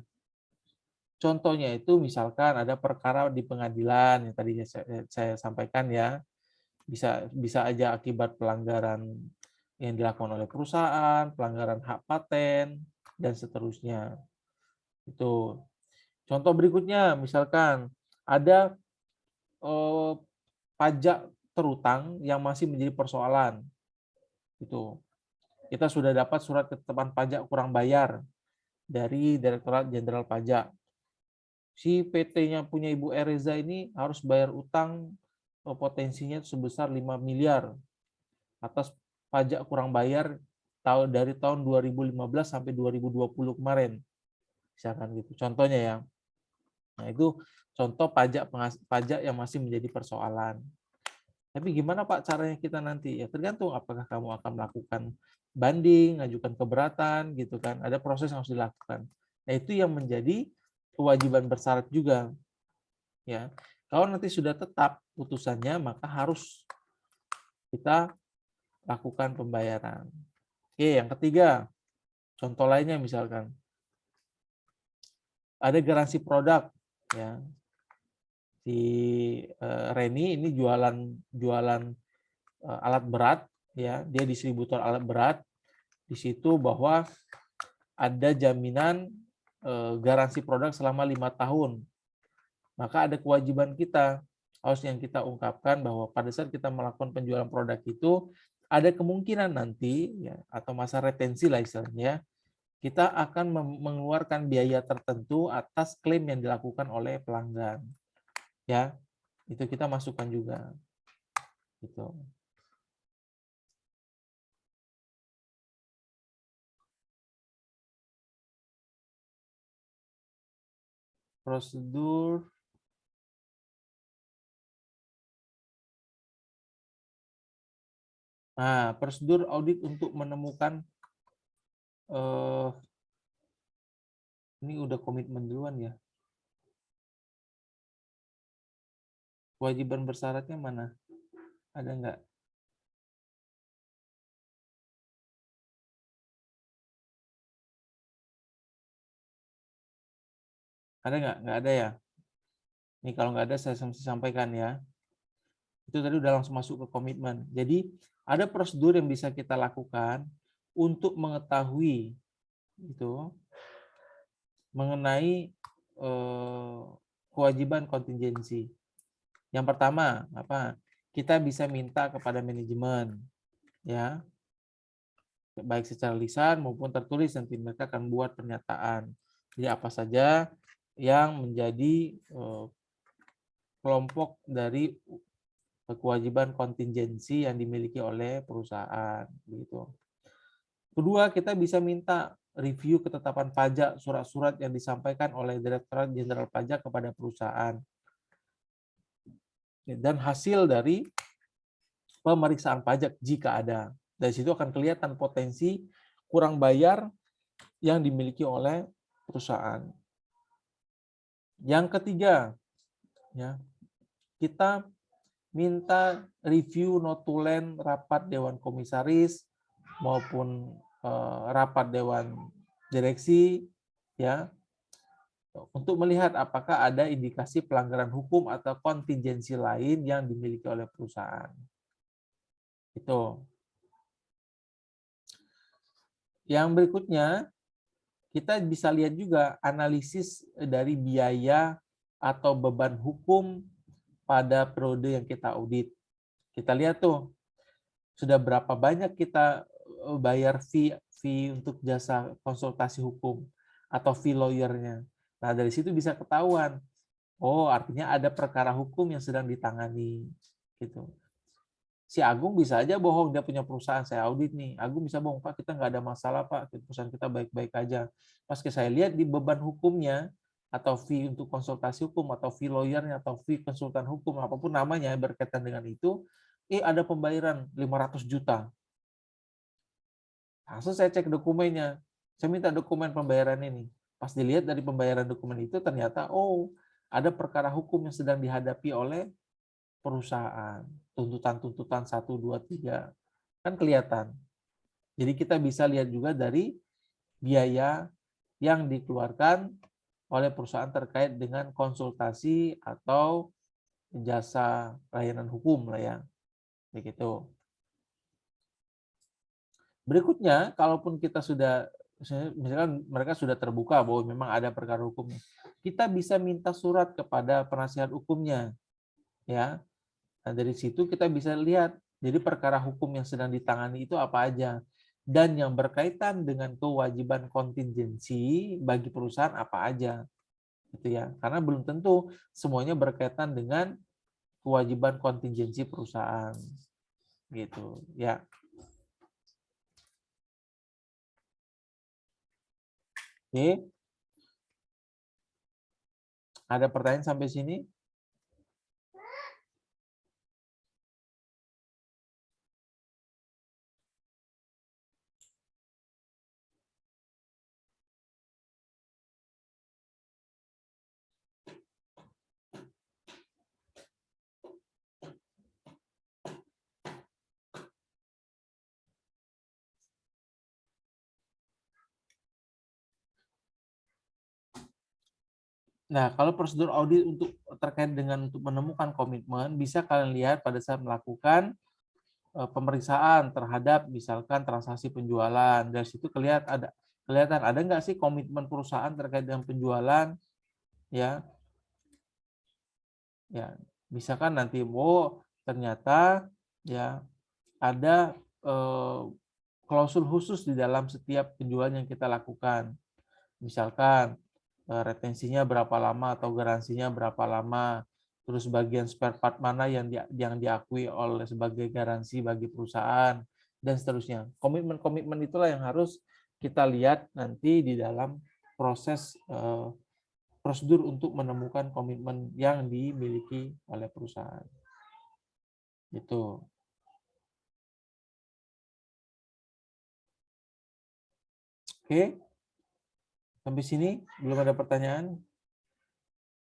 A: Contohnya itu misalkan ada perkara di pengadilan yang tadi saya sampaikan ya. Bisa aja akibat pelanggaran yang dilakukan oleh perusahaan, pelanggaran hak paten, dan seterusnya. Itu. Contoh berikutnya, misalkan ada pajak terutang yang masih menjadi persoalan. Itu. Kita sudah dapat surat ketetapan pajak kurang bayar dari Direktorat Jenderal Pajak. Si PT-nya punya Ibu Ereza ini harus bayar utang potensinya sebesar 5 miliar atas pajak kurang bayar dari tahun 2015 sampai 2020 kemarin. Misalkan gitu. Contohnya ya. Nah, itu contoh pajak yang masih menjadi persoalan. Tapi gimana Pak caranya kita nanti? Ya tergantung apakah kamu akan melakukan banding, ngajukan keberatan gitu kan. Ada proses yang harus dilakukan. Nah, itu yang menjadi kewajiban bersyarat juga. Ya. Kalau nanti sudah tetap putusannya, maka harus kita lakukan pembayaran. Oke, yang ketiga, contoh lainnya misalkan ada garansi produk, ya. Si Reni ini jualan alat berat, ya. Dia distributor alat berat. Di situ bahwa ada jaminan garansi produk selama 5 tahun. Maka ada kewajiban kita, harus yang kita ungkapkan bahwa pada saat kita melakukan penjualan produk itu ada kemungkinan nanti ya, atau masa retensi lah istilahnya, kita akan mengeluarkan biaya tertentu atas klaim yang dilakukan oleh pelanggan. Ya, itu kita masukkan juga. Gitu. Prosedur prosedur audit untuk menemukan ini udah komitmen duluan ya. Kewajiban bersyaratnya mana? Ada nggak? Ada nggak? Nggak ada ya? Ini kalau nggak ada saya sampaikan ya. Itu tadi udah langsung masuk ke komitmen. Jadi ada prosedur yang bisa kita lakukan untuk mengetahui itu mengenai kewajiban kontingensi. Yang pertama, apa? Kita bisa minta kepada manajemen, ya, baik secara lisan maupun tertulis, nanti mereka akan buat pernyataan. Jadi apa saja yang menjadi kelompok dari kewajiban kontingensi yang dimiliki oleh perusahaan, begitu. Kedua, kita bisa minta review ketetapan pajak surat-surat yang disampaikan oleh Direktorat Jenderal Pajak kepada perusahaan. Dan hasil dari pemeriksaan pajak jika ada. Dari situ akan kelihatan potensi kurang bayar yang dimiliki oleh perusahaan. Yang ketiga, ya, kita minta review notulen rapat Dewan Komisaris maupun rapat Dewan Direksi, ya, untuk melihat apakah ada indikasi pelanggaran hukum atau kontingensi lain yang dimiliki oleh perusahaan. Itu. Yang berikutnya, kita bisa lihat juga analisis dari biaya atau beban hukum pada periode yang kita audit. Kita lihat tuh, sudah berapa banyak kita bayar fee untuk jasa konsultasi hukum atau fee lawyer-nya. Nah, dari situ bisa ketahuan, oh artinya ada perkara hukum yang sedang ditangani. Gitu. Si Agung bisa aja bohong, dia punya perusahaan, saya audit nih. Agung bisa bohong, Pak, kita nggak ada masalah, Pak, perusahaan kita baik-baik aja. Pas saya lihat di beban hukumnya, atau fee untuk konsultasi hukum, atau fee lawyernya, atau fee konsultan hukum, apapun namanya berkaitan dengan itu, ada pembayaran 500 juta. Langsung saya cek dokumennya, saya minta dokumen pembayaran ini. Pas dilihat dari pembayaran dokumen itu, ternyata, oh, ada perkara hukum yang sedang dihadapi oleh perusahaan, tuntutan-tuntutan 1, 2, 3, kan kelihatan. Jadi kita bisa lihat juga dari biaya yang dikeluarkan oleh perusahaan terkait dengan konsultasi atau jasa layanan hukum lah ya, begitu. Berikutnya, kalaupun kita sudah, misalkan mereka sudah terbuka bahwa memang ada perkara hukumnya, kita bisa minta surat kepada penasihat hukumnya, ya. Nah, dari situ kita bisa lihat, jadi perkara hukum yang sedang ditangani itu apa aja, dan yang berkaitan dengan kewajiban kontingensi bagi perusahaan apa aja, gitu ya. Karena belum tentu semuanya berkaitan dengan kewajiban kontingensi perusahaan, gitu ya. Oke. Ada pertanyaan sampai sini? Nah, kalau prosedur audit untuk terkait dengan untuk menemukan komitmen, bisa kalian lihat pada saat melakukan pemeriksaan terhadap misalkan transaksi penjualan. Dari situ kelihatan ada nggak sih komitmen perusahaan terkait dengan penjualan, ya. Ya, misalkan nanti ternyata ya ada klausul khusus di dalam setiap penjualan yang kita lakukan. Misalkan retensinya berapa lama atau garansinya berapa lama, terus bagian spare part mana yang diakui oleh sebagai garansi bagi perusahaan, dan seterusnya. Komitmen-komitmen itulah yang harus kita lihat nanti di dalam proses prosedur untuk menemukan komitmen yang dimiliki oleh perusahaan. Itu. Oke. Sampai sini belum ada pertanyaan?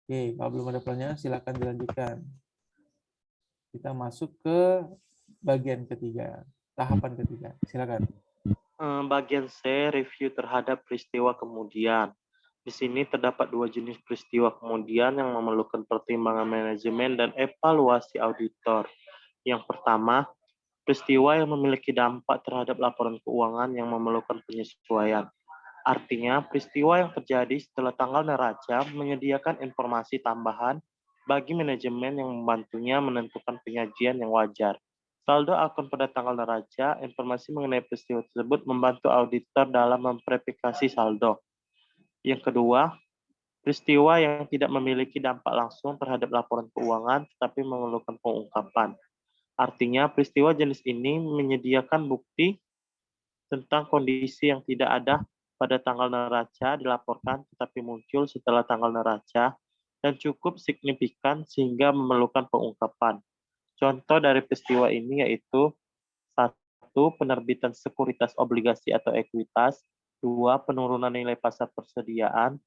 A: Oke, kalau belum ada pertanyaan silakan dilanjutkan. Kita masuk ke bagian ketiga, tahapan ketiga. Silakan.
B: Bagian C, review terhadap peristiwa kemudian. Di sini terdapat 2 jenis peristiwa kemudian yang memerlukan pertimbangan manajemen dan evaluasi auditor. Yang pertama, peristiwa yang memiliki dampak terhadap laporan keuangan yang memerlukan penyesuaian. Artinya, peristiwa yang terjadi setelah tanggal neraca menyediakan informasi tambahan bagi manajemen yang membantunya menentukan penyajian yang wajar. Saldo akun pada tanggal neraca, informasi mengenai peristiwa tersebut membantu auditor dalam memverifikasi saldo. Yang kedua, peristiwa yang tidak memiliki dampak langsung terhadap laporan keuangan tetapi memerlukan pengungkapan. Artinya, peristiwa jenis ini menyediakan bukti tentang kondisi yang tidak ada pada tanggal neraca dilaporkan tetapi muncul setelah tanggal neraca dan cukup signifikan sehingga memerlukan pengungkapan. Contoh dari peristiwa ini yaitu 1. Penerbitan sekuritas obligasi atau ekuitas, 2. Penurunan nilai pasar persediaan,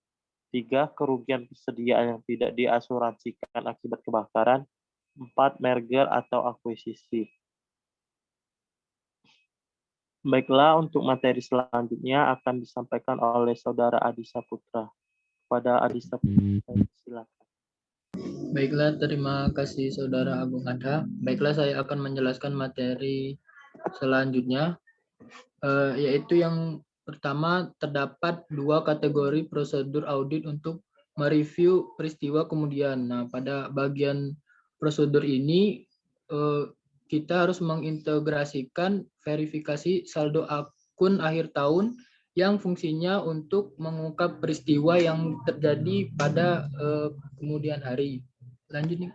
B: 3. Kerugian persediaan yang tidak diasuransikan akibat kebakaran, 4. Merger atau akuisisi. Baiklah, untuk materi selanjutnya akan disampaikan oleh Saudara Adi Saputra. Pada Adi Saputra, silakan.
I: Baiklah, terima kasih Saudara Agung Adha. Baiklah, saya akan menjelaskan materi selanjutnya, yaitu yang pertama, terdapat 2 kategori prosedur audit untuk mereview peristiwa kemudian. Nah, pada bagian prosedur ini, kita harus mengintegrasikan verifikasi saldo akun akhir tahun yang fungsinya untuk mengungkap peristiwa yang terjadi pada kemudian hari. Lanjut nih.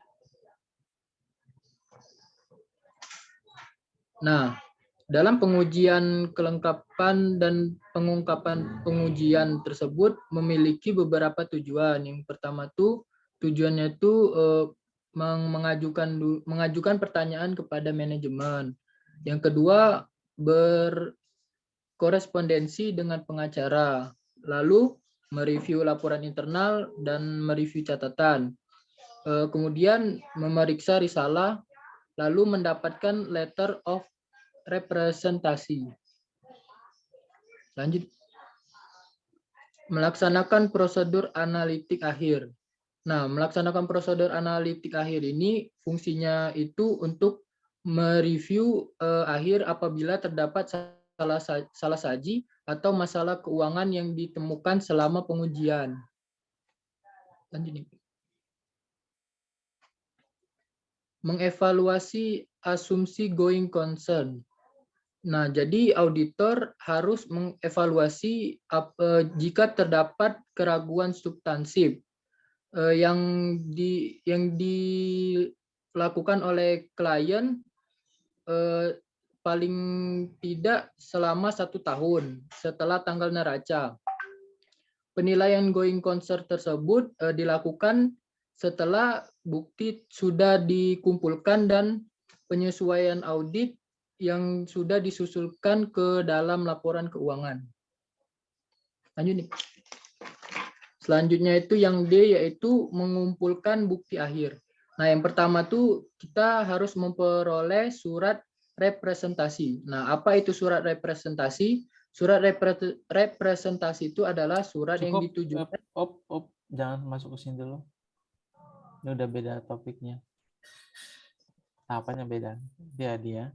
I: Nah, dalam pengujian kelengkapan dan pengungkapan pengujian tersebut memiliki beberapa tujuan. Yang pertama tuh tujuannya itu mengajukan pertanyaan kepada manajemen. Yang kedua, berkorespondensi dengan pengacara. Lalu mereview laporan internal dan mereview catatan. Kemudian memeriksa risalah, lalu mendapatkan letter of representasi. Lanjut. Melaksanakan prosedur analitik akhir. Nah, melaksanakan prosedur analitik akhir ini fungsinya itu untuk mereview akhir apabila terdapat salah saji atau masalah keuangan yang ditemukan selama pengujian. Lanjut. Mengevaluasi asumsi going concern. Nah, jadi auditor harus mengevaluasi jika terdapat keraguan substansif yang dilakukan oleh klien paling tidak selama 1 tahun setelah tanggal neraca. Penilaian going concern tersebut dilakukan setelah bukti sudah dikumpulkan dan penyesuaian audit yang sudah disusulkan ke dalam laporan keuangan. Lanjut nih. Selanjutnya itu yang D, yaitu mengumpulkan bukti akhir. Nah, yang pertama tuh kita harus memperoleh surat representasi. Nah, apa itu surat representasi? Surat representasi itu adalah surat yang ditujukan.
A: Jangan masuk ke sini dulu. Ini udah beda topiknya. Tahapannya beda. Dia.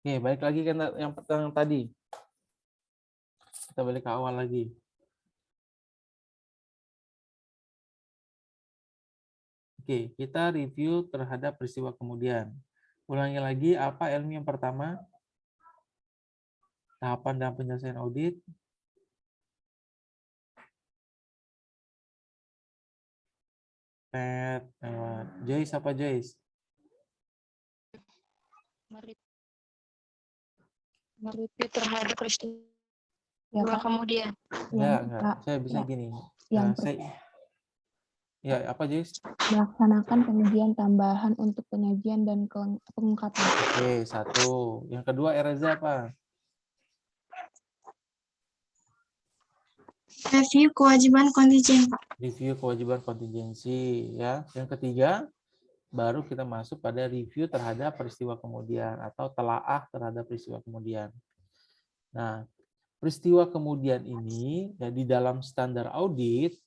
A: Oke, balik lagi ke yang tadi. Kita balik ke awal lagi. Oke, kita review terhadap peristiwa kemudian. Ulangi lagi, apa ilmu yang pertama? Tahapan dan penyelesaian audit. Joyce, apa Joyce?
J: Mereview terhadap peristiwa kemudian.
A: Enggak. Saya bisa gini. Apa Joyce?
K: Melaksanakan pengujian tambahan untuk penyajian dan pengungkapan.
A: Oke, 1. Yang kedua, Ereza apa?
J: Review kewajiban kontingensi.
A: Review kewajiban kontingensi, ya. Yang ketiga, baru kita masuk pada review terhadap peristiwa kemudian atau telaah terhadap peristiwa kemudian. Nah, peristiwa kemudian ini ya, di dalam standar audit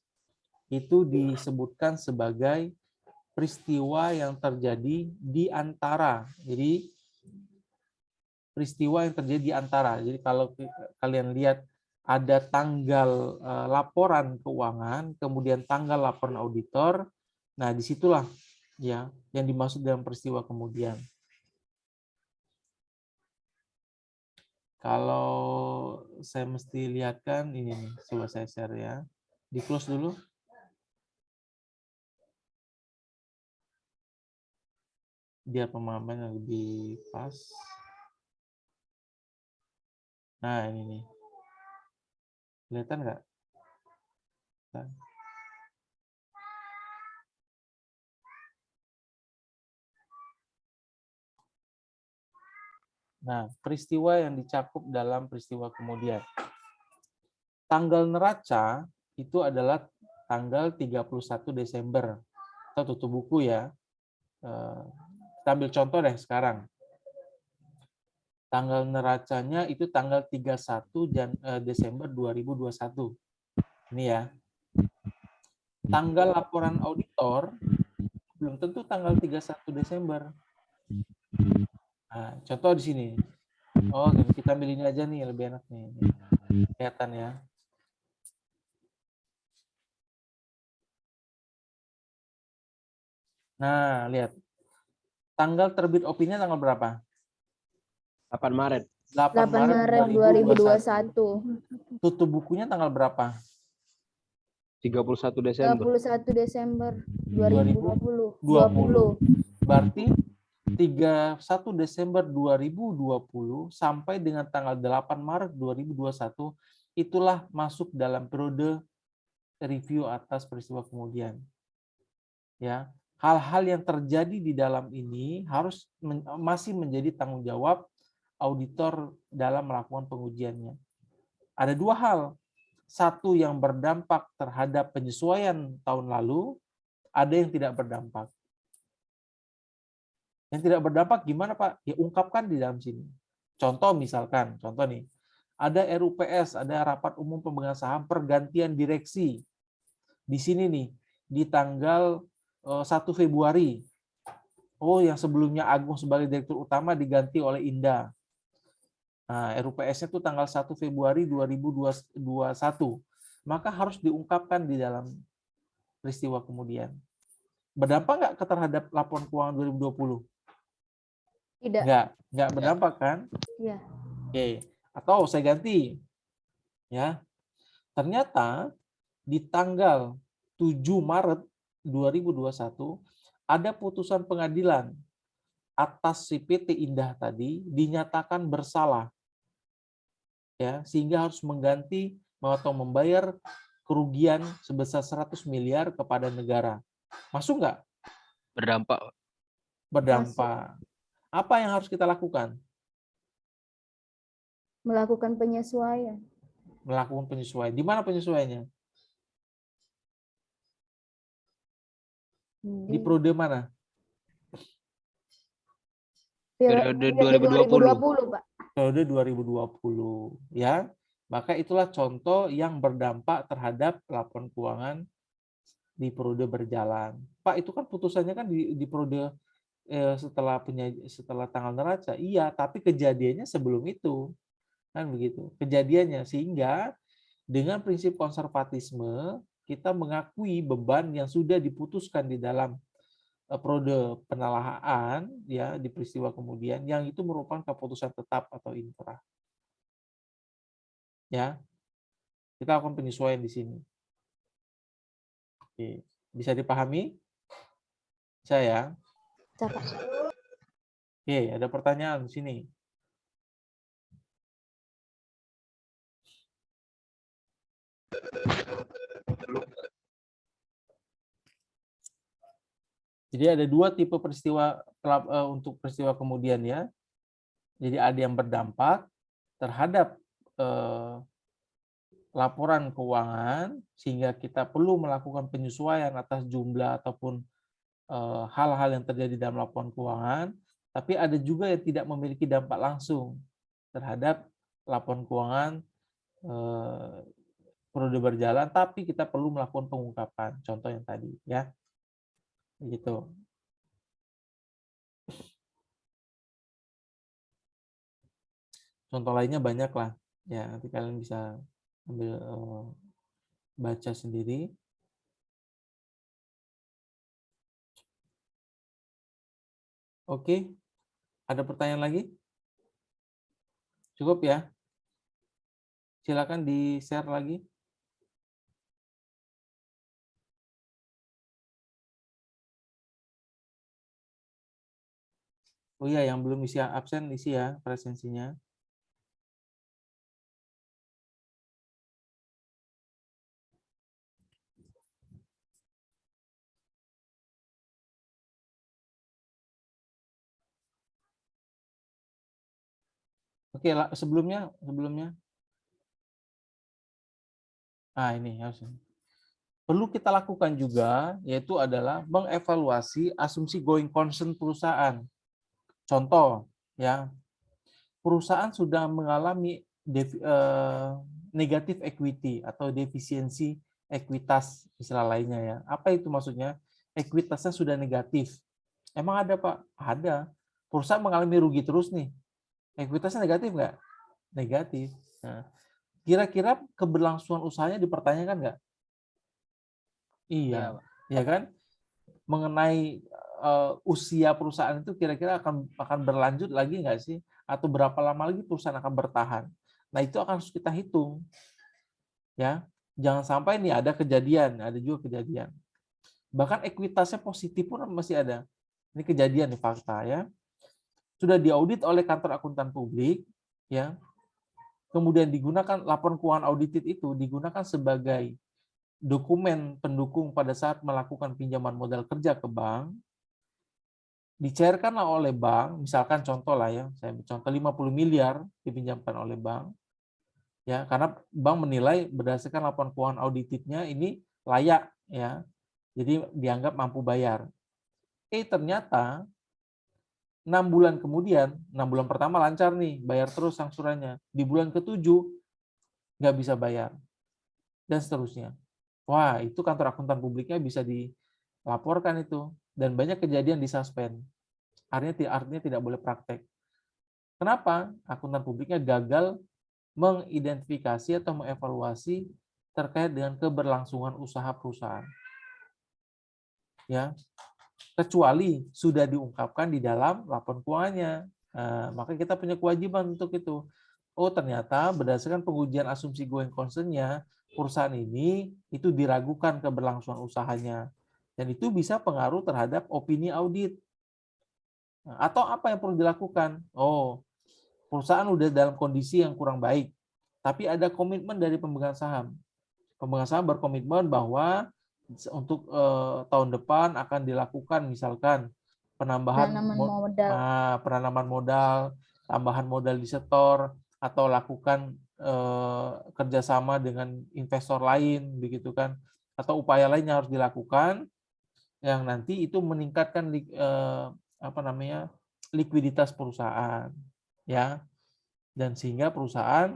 A: itu disebutkan sebagai peristiwa yang terjadi di antara. Jadi peristiwa yang terjadi di antara. Jadi kalau kalian lihat ada tanggal laporan keuangan, kemudian tanggal laporan auditor, nah disitulah ya yang dimaksud dalam peristiwa kemudian. Kalau saya mesti lihatkan ini nih, coba saya share ya. Di close dulu. Biar pemahamannya lebih pas. Nah, ini nih. Kelihatan nggak? Nah, peristiwa yang dicakup dalam peristiwa kemudian. Tanggal neraca itu adalah tanggal 31 Desember. Kita tutup buku ya. Kita ambil contoh deh sekarang. Tanggal neracanya itu tanggal 31 Desember 2021. Ini ya. Tanggal laporan auditor belum tentu tanggal 31 Desember. Nah, contoh di sini. Oh, kita ambil ini aja nih, lebih enak nih. Kelihatan ya. Nah, lihat. Tanggal terbit opini tanggal berapa?
E: 8 Maret.
F: 8 Maret 2021.
A: Tutup bukunya tanggal berapa?
E: 31 Desember.
F: 31 Desember 2020.
A: 20. Berarti 31 Desember 2020 sampai dengan tanggal 8 Maret 2021 itulah masuk dalam periode review atas peristiwa kemudian. Ya, hal-hal yang terjadi di dalam ini harus masih menjadi tanggung jawab auditor dalam melakukan pengujiannya. Ada dua hal. Satu yang berdampak terhadap penyesuaian tahun lalu, ada yang tidak berdampak. Yang tidak berdampak gimana Pak? Ya ungkapkan di dalam sini. Contoh misalkan, contoh nih, ada RUPS, ada Rapat Umum Pemegang Saham pergantian direksi. Di sini nih, di tanggal 1 Februari. Oh, yang sebelumnya Agung sebagai Direktur Utama diganti oleh Indah. Nah, RUPS-nya itu tanggal 1 Februari 2021. Maka harus diungkapkan di dalam peristiwa kemudian. Berdampak nggak terhadap laporan keuangan 2020?
F: Tidak.
A: Nggak berdampak kan?
F: Iya.
A: Oke. Atau saya ganti. Ya. Ternyata di tanggal 7 Maret 2021 ada putusan pengadilan atas si PT Indah tadi dinyatakan bersalah. Ya, sehingga harus mengganti atau membayar kerugian sebesar 100 miliar kepada negara. Masuk nggak?
E: Berdampak.
A: Berdampak. Apa yang harus kita lakukan?
F: Melakukan penyesuaian.
A: Melakukan penyesuaian. Di mana penyesuaiannya? Di periode mana?
E: Periode
F: 2020, Pak.
A: Periode 2020, ya. Maka itulah contoh yang berdampak terhadap laporan keuangan di periode berjalan. Pak, itu kan putusannya kan di periode setelah tanggal neraca. Iya, tapi kejadiannya sebelum itu. Kan begitu. Kejadiannya sehingga dengan prinsip konservatisme kita mengakui beban yang sudah diputuskan di dalam periode penelahan ya di peristiwa kemudian yang itu merupakan keputusan tetap atau inkrah. Ya. Kita akan penyesuaian di sini. Oke, bisa dipahami? Saya. Oke, ada pertanyaan di sini. Jadi ada dua tipe peristiwa untuk peristiwa kemudian ya. Jadi ada yang berdampak terhadap laporan keuangan sehingga kita perlu melakukan penyesuaian atas jumlah ataupun hal-hal yang terjadi dalam laporan keuangan. Tapi ada juga yang tidak memiliki dampak langsung terhadap laporan keuangan periode berjalan, tapi kita perlu melakukan pengungkapan. Contoh yang tadi ya. Begitu. Contoh lainnya banyak lah. Ya, nanti kalian bisa ambil baca sendiri. Oke. Ada pertanyaan lagi? Cukup ya? Silakan di-share lagi. Oh iya, yang belum isi absen isi ya presensinya. Oke, sebelumnya. Nah, ini harus. Perlu kita lakukan juga, yaitu adalah mengevaluasi asumsi going concern perusahaan. Contoh, ya, perusahaan sudah mengalami negatif equity atau defisiensi ekuitas, istilah lainnya ya. Apa itu maksudnya? Ekuitasnya sudah negatif. Emang ada, Pak? Ada. Perusahaan mengalami rugi terus nih. Ekuitasnya negatif nggak? Negatif. Nah, kira-kira keberlangsungan usahanya dipertanyakan nggak? Iya, ya kan? Mengenai usia perusahaan itu kira-kira akan berlanjut lagi nggak sih? Atau berapa lama lagi perusahaan akan bertahan? Nah, itu akan harus kita hitung. Ya, jangan sampai nih ada kejadian, ada juga kejadian. Bahkan ekuitasnya positif pun masih ada. Ini kejadian nih, fakta ya. Sudah diaudit oleh kantor akuntan publik, ya. Kemudian digunakan laporan keuangan audited itu digunakan sebagai dokumen pendukung pada saat melakukan pinjaman modal kerja ke bank. Dicairkanlah oleh bank, misalkan contoh lah ya, saya contoh 50 miliar dipinjamkan oleh bank. Ya, karena bank menilai berdasarkan laporan keuangan auditednya ini layak ya. Jadi dianggap mampu bayar. Ternyata 6 bulan kemudian, 6 bulan pertama lancar nih, bayar terus angsurannya. Di bulan ke-7 nggak bisa bayar. Dan seterusnya. Wah, itu kantor akuntan publiknya bisa dilaporkan itu. Dan banyak kejadian disuspend. Artinya tidak boleh praktek. Kenapa? Akuntan publiknya gagal mengidentifikasi atau mengevaluasi terkait dengan keberlangsungan usaha perusahaan. Ya, kecuali sudah diungkapkan di dalam laporan keuangannya. Nah, maka kita punya kewajiban untuk itu. Oh, ternyata berdasarkan pengujian asumsi going concern-nya, perusahaan ini itu diragukan keberlangsungan usahanya. Dan itu bisa pengaruh terhadap opini audit. Nah, atau apa yang perlu dilakukan? Oh, perusahaan udah dalam kondisi yang kurang baik, tapi ada komitmen dari pemegang saham. Pemegang saham berkomitmen bahwa untuk tahun depan akan dilakukan misalkan penambahan penanaman modal, tambahan modal di setor, atau lakukan kerjasama dengan investor lain, begitu kan? Atau upaya lain yang harus dilakukan yang nanti itu meningkatkan likuiditas perusahaan, ya, dan sehingga perusahaan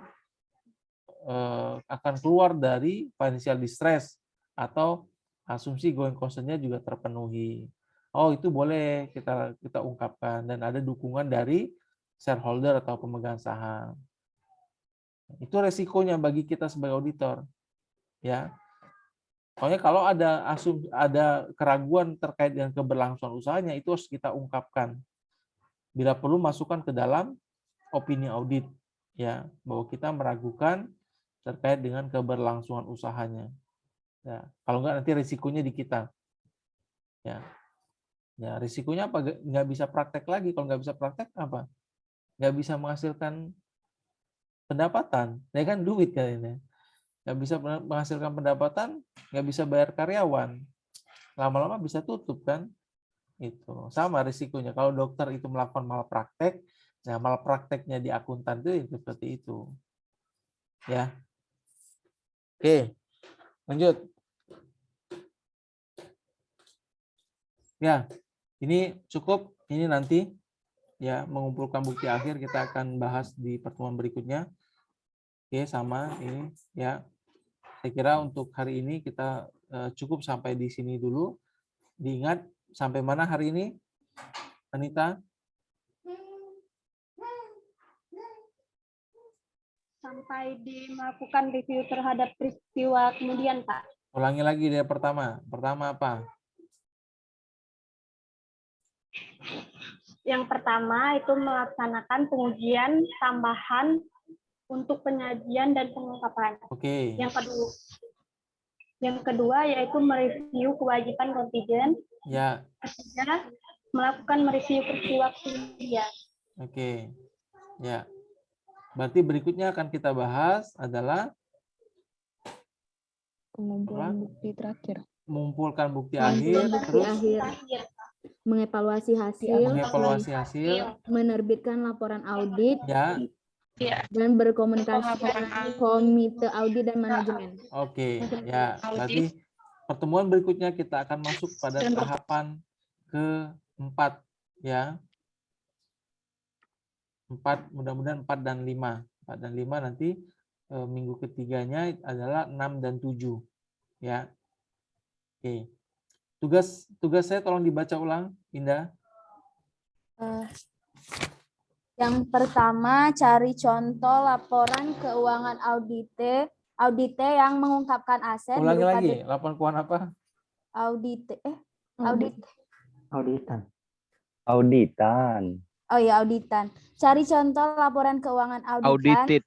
A: akan keluar dari financial distress atau asumsi going concern-nya juga terpenuhi. Oh, itu boleh kita ungkapkan dan ada dukungan dari shareholder atau pemegang saham. Itu resikonya bagi kita sebagai auditor. Ya. Pokoknya kalau ada keraguan terkait dengan keberlangsungan usahanya itu harus kita ungkapkan. Bila perlu masukkan ke dalam opini audit ya, bahwa kita meragukan terkait dengan keberlangsungan usahanya. Ya, kalau enggak nanti risikonya di kita. Ya. Ya, risikonya apa? Nggak bisa praktek lagi. Kalau nggak bisa praktek apa? Nggak bisa menghasilkan pendapatan. Ya kan duit kan ini. Nggak bisa menghasilkan pendapatan, nggak bisa bayar karyawan. Lama-lama bisa tutup kan? Itu sama risikonya. Kalau dokter itu melakukan malpraktek, nah malprakteknya di akuntan itu seperti itu. Ya. Oke. Lanjut. Ya, ini cukup. Ini nanti ya mengumpulkan bukti akhir kita akan bahas di pertemuan berikutnya. Oke, sama ini ya. Saya kira untuk hari ini kita cukup sampai di sini dulu. Diingat sampai mana hari ini, Anita?
J: Sampai melakukan review terhadap peristiwa kemudian, Pak.
A: Ulangi lagi dari pertama. Pertama apa?
J: Yang pertama itu melaksanakan pengujian tambahan untuk penyajian dan pengungkapan.
A: Oke.
J: Yang kedua yaitu mereview kewajiban kontingen.
A: Ya.
J: Ketiga, melakukan mereview peristiwa kemudian.
A: Oke. Ya. Berarti berikutnya akan kita bahas adalah
K: pengumpulan bukti terakhir.
A: Mengumpulkan bukti akhir, terus
F: mengevaluasi hasil,
A: mengevaluasi hasil,
F: menerbitkan laporan audit,
A: ya,
F: dan berkomunikasi dengan komite audit dan manajemen.
A: Oke, ya. Berarti pertemuan berikutnya kita akan masuk pada tahapan keempat, ya. 4, mudah-mudahan 4 dan 5. 4 dan 5 nanti minggu ketiganya adalah 6 dan 7, ya. Oke. Tugas saya tolong dibaca ulang, Indah.
F: Yang pertama, cari contoh laporan keuangan audite yang mengungkapkan aset
A: Ulangi
F: berupa
A: lagi, laporan keuangan apa?
D: Auditan.
F: Oh ya, auditan. Cari contoh laporan keuangan auditan.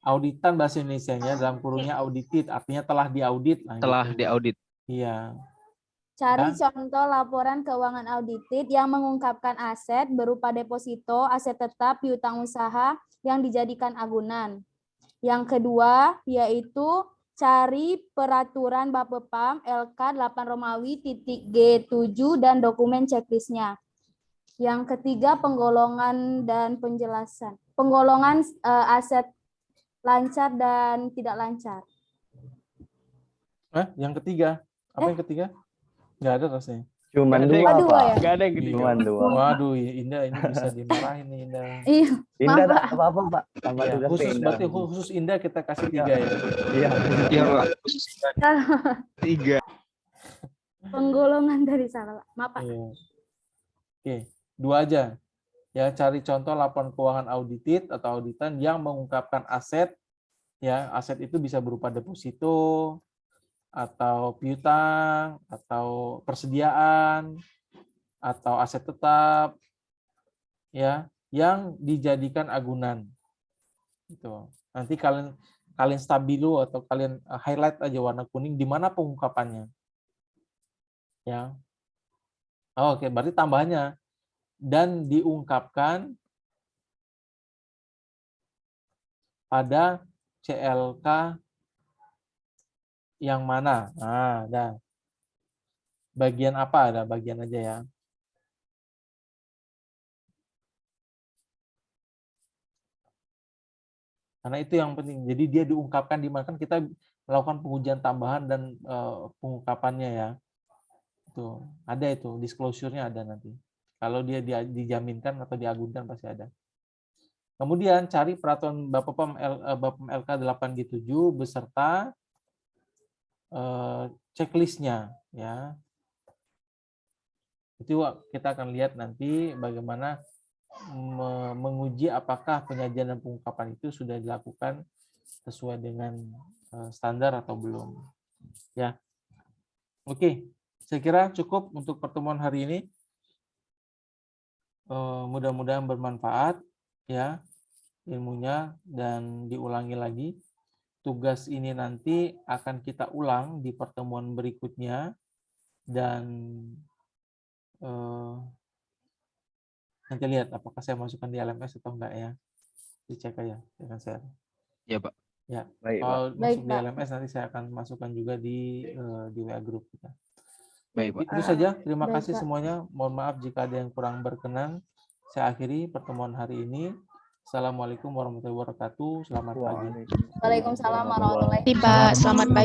A: Auditan bahasa Indonesianya dalam kurungnya audited, artinya telah diaudit. Nah,
E: Telah
A: gitu.
E: diaudit.
A: Iya.
F: Cari contoh laporan keuangan audited yang mengungkapkan aset berupa deposito, aset tetap, piutang usaha yang dijadikan agunan. Yang kedua yaitu cari peraturan Bapepam LK 8 Romawi .G7 dan dokumen checklistnya. Yang ketiga penggolongan dan penjelasan. Penggolongan aset lancar dan tidak lancar.
A: Yang ketiga? Apa yang ketiga? Nggak ada rasanya.
D: Cuman
E: Nggak ada
D: dua,
F: yang-
D: Pak.
E: Nggak ada yang ketiga.
D: Cuman dua.
A: Waduh, Indah ini bisa dimarahin nih, Indah.
F: Iya,
D: Indah
F: maaf,
D: tak apa-apa, Pak. Tambah
A: Ya,
D: tugas
A: khusus
D: Indah.
A: berarti khusus Indah kita kasih 3 ya.
D: Iya.
E: Iya, Pak. 3.
F: penggolongan dari salah. Maaf, Pak.
A: Iya. Oke, 2 aja. Ya, cari contoh laporan keuangan audited atau auditan yang mengungkapkan aset. Ya, aset itu bisa berupa deposito atau piutang atau persediaan atau aset tetap, ya, yang dijadikan agunan. Gitu. Nanti kalian stabilo atau kalian highlight aja warna kuning di mana pengungkapannya. Ya. Oh, oke, berarti tambahannya dan diungkapkan pada CLK yang mana? Nah, ada. Bagian apa? Ada bagian aja ya. Karena itu yang penting. Jadi dia diungkapkan di mana, kan kita melakukan pengujian tambahan dan pengungkapannya ya. Itu ada, itu disclosure-nya ada nanti. Kalau dia dijaminkan atau diagunkan pasti ada. Kemudian cari peraturan Bapepam LK 8G7 beserta checklistnya ya. Itu kita akan lihat nanti bagaimana menguji apakah penyajian dan pengungkapan itu sudah dilakukan sesuai dengan standar atau belum. Ya. Oke, saya kira cukup untuk pertemuan hari ini. Mudah-mudahan bermanfaat ya ilmunya, dan diulangi lagi. Tugas ini nanti akan kita ulang di pertemuan berikutnya, dan nanti lihat apakah saya masukkan di LMS atau enggak ya. Dicek aja dengan saya.
E: Ya, Pak.
A: Ya.
D: Baik,
A: Kalau
D: Pak.
A: masuk di LMS nanti saya akan masukkan juga di WA group kita.
E: Baik, Pak.
A: Itu saja. Terima
F: Baik,
A: kasih
F: Pak.
A: semuanya. Mohon maaf jika ada yang kurang berkenan. Saya akhiri pertemuan hari ini. Assalamualaikum warahmatullahi wabarakatuh. Selamat pagi.
F: Waalaikumsalam warahmatullahi wabarakatuh.
K: Pak, selamat pagi.